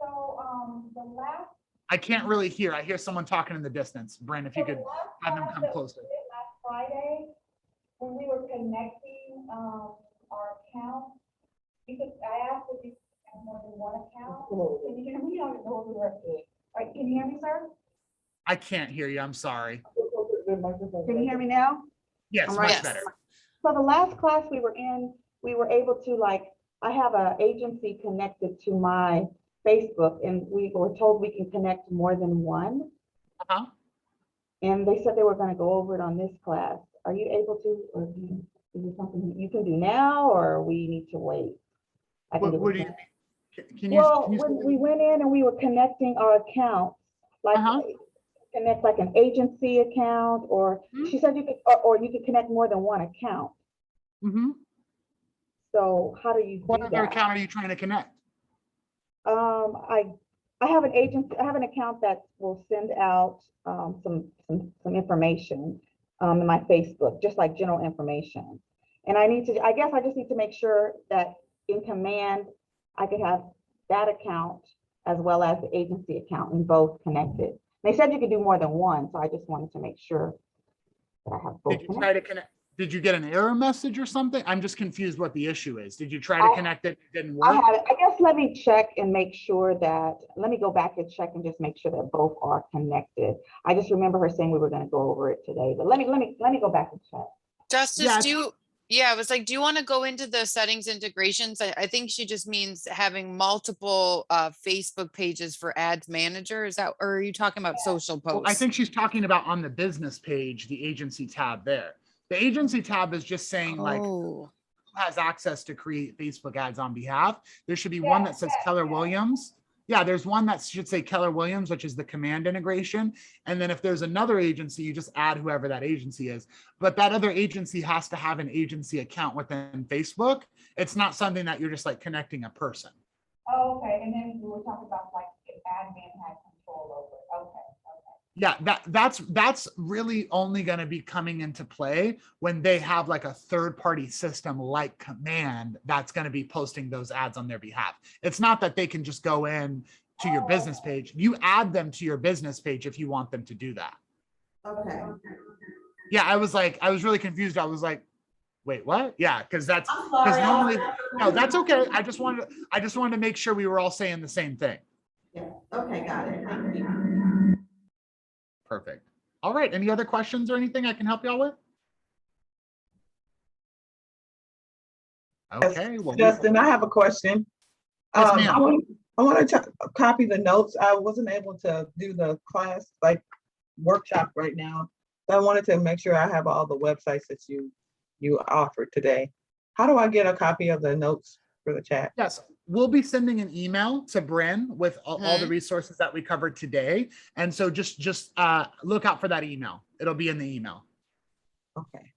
So, the last, I can't really hear. I hear someone talking in the distance. Bryn, if you could have them come closer. Last Friday, when we were connecting, our account, because I asked if you have more than one account. Can you hear me? I don't know if you're, all right, can you hear me, sir? I can't hear you. I'm sorry. Can you hear me now? Yes, All much right. better. So the last class we were in, we were able to I have an agency connected to my Facebook, and we were told we can connect more than one. Uh-huh. And they said they were going to go over it on this class. Are you able to, or is it something you can do now, or we need to wait? I can What do do it. you, can you, Well, can you, when we went in and we were connecting our accounts, like Uh-huh. connect like an agency account, or she said you could, or you could connect more than one account. Mhm. So how do you What do other that? account are you trying to connect? I have an agency, I have an account that will send out some information in my Facebook, just like general information. And I guess I just need to make sure that in command, I could have that account as well as the agency account and both connected. They said you could do more than one, so I just wanted to make sure that I have both Did you try to connect? Did you get an error message or something? I'm just confused what the issue is. Did you try to connect it? It didn't I work? have it. I guess let me check and make sure that, let me go back and check and just make sure that both are connected. I just remember her saying we were going to go over it today, but let me go back and check. Justice, Yeah, I was like, do you want to go into the settings integrations? I think she just means having multiple Facebook pages for ads manager. Is that, or are you talking about social Well, posts? I think she's talking about on the business page, the agency tab there. The agency tab is just saying like, Oh, who has access to create Facebook ads on behalf. There should be one that says Keller Williams. Yeah, there's one that should say Keller Williams, which is the command integration. And then if there's another agency, you just add whoever that agency is. But that other agency has to have an agency account within Facebook. It's not something that you're just like connecting a person. Oh, okay, and then we were talking about like if admin had control over it, okay. Yeah, that's really only going to be coming into play when they have like a third-party system like Command that's going to be posting those ads on their behalf. It's not that they can just go in to your business page. You add them to your business page if you want them to do that. Okay. Yeah, I was really confused. I was like, wait, what? Yeah, because I'm sorry. normally, no, that's okay. I just wanted to make sure we were all saying the same thing. Yeah. Okay, got it. Thank you. Perfect. All right. Any other questions or anything I can help y'all with? Okay. Well, Justin, I have a question. Yes, ma'am. I want to copy the notes. I wasn't able to do the class like workshop right now. So I wanted to make sure I have all the websites that you offered today. How do I get a copy of the notes for the chat? Yes, we'll be sending an email to Bryn with all the resources that we covered today. And so just look out for that email. It'll be in the email. Okay.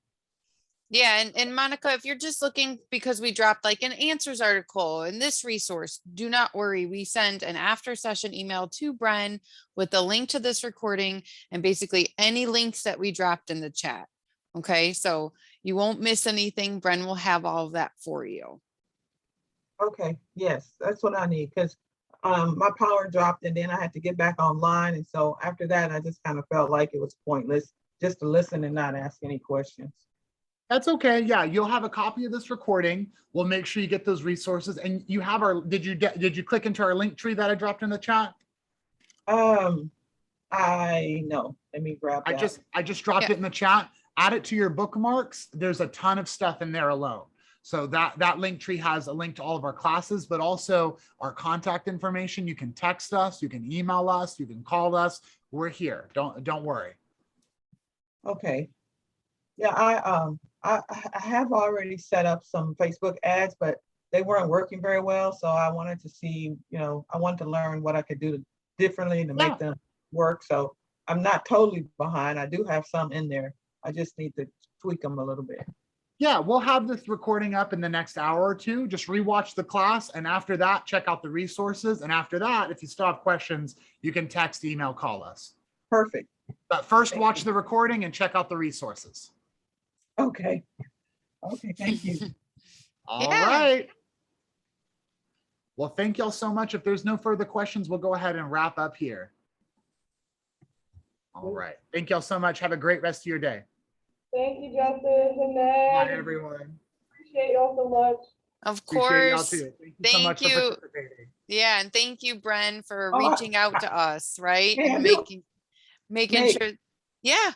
yeah. And Monica, if you're just looking because we dropped like an answers article in this resource, do not worry. We send an after session email to Bren with the link to this recording and basically any links that we dropped in the chat. Okay, so you won't miss anything. Bren will have all of that for you. Okay, yes, that's what I need because my power dropped and then I had to get back online. And so after that, I just kind of felt like it was pointless just to listen and not ask any questions. That's okay. Yeah, you'll have a copy of this recording. We'll make sure you get those resources. And you have our, did you click into our link tree that I dropped in the chat? I know. Let me grab that. I just dropped it in the chat. Add it to your bookmarks. There's a ton of stuff in there alone. So that link tree has a link to all of our classes, but also our contact information. You can text us, you can email us, you can call us. We're here. Don't worry. Okay. Yeah, I have already set up some Facebook ads, but they weren't working very well. So I wanted to see, I wanted to learn what I could do differently to make them work. So I'm not totally behind. I do have some in there. I just need to tweak them a little bit. Yeah, we'll have this recording up in the next hour or two. Just rewatch the class. And after that, check out the resources. And after that, if you still have questions, you can text, email, call us. Perfect. But first, watch the recording and check out the resources. Okay. Okay, thank you. All right. Well, thank y'all so much. If there's no further questions, we'll go ahead and wrap up here. All right. Thank y'all so much. Have a great rest of your day. Thank you, Justice and Bye, Meg. everyone. Appreciate y'all so much. Of Appreciate y'all course. too. Thank you so Thank much you. for participating. Yeah, and thank you, Bren, for Oh, reaching out to us, right? Hey, And making Meg. sure. Yeah.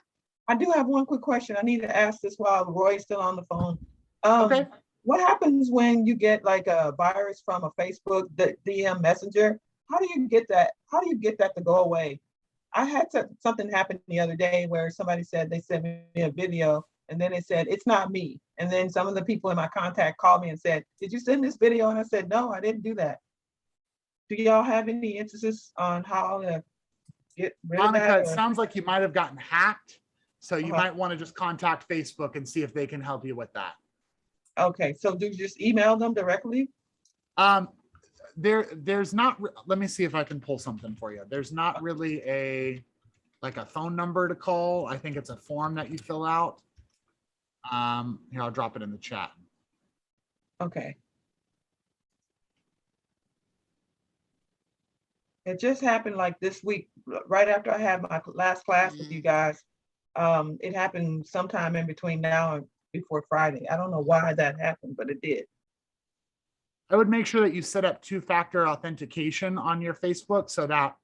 I do have one quick question. I need to ask this while Roy's still on the phone. Okay. What happens when you get like a virus from a Facebook DM messenger? How do you get that? How do you get that to go away? I had something happen the other day where somebody said they sent me a video and then they said, it's not me. And then some of the people in my contact called me and said, did you send this video? And I said, no, I didn't do that. Do y'all have any emphasis on how to get rid of Monica, that? it sounds like you might have gotten hacked. So you Uh-huh. might want to just contact Facebook and see if they can help you with that. Okay, so do you just email them directly? There's not, let me see if I can pull something for you. There's not really a phone number to call. I think it's a form that you fill out. Here, I'll drop it in the chat. Okay. It just happened like this week, right after I had my last class with you guys. It happened sometime in between now and before Friday. I don't know why that happened, but it did. I would make sure that you set up two-factor authentication on your Facebook so that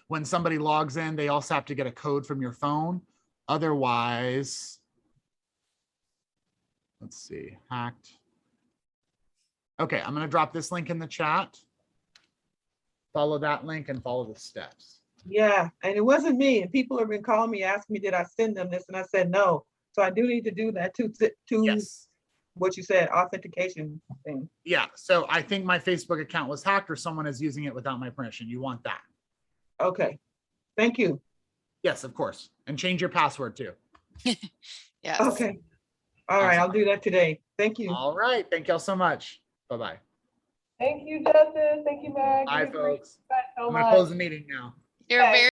when somebody logs in, they also have to get a code from your phone. Otherwise, let's see, hacked. Okay, I'm going to drop this link in the chat. Follow that link and follow the steps. Yeah, and it wasn't me. And people have been calling me, asking me, did I send them this? And I said, no. So I do need to do that to Yes. what you said, authentication thing. Yeah, so I think my Facebook account was hacked or someone is using it without my permission. You want that. Okay, thank you. Yes, of course. And change your password too. Yes. Okay, all right, I'll do that today. Thank you. All right, thank y'all so much. Bye-bye. Thank you, Justice. Thank you, Meg. Bye, We appreciate folks. that so I'm going to much. close the meeting now. You're Okay. very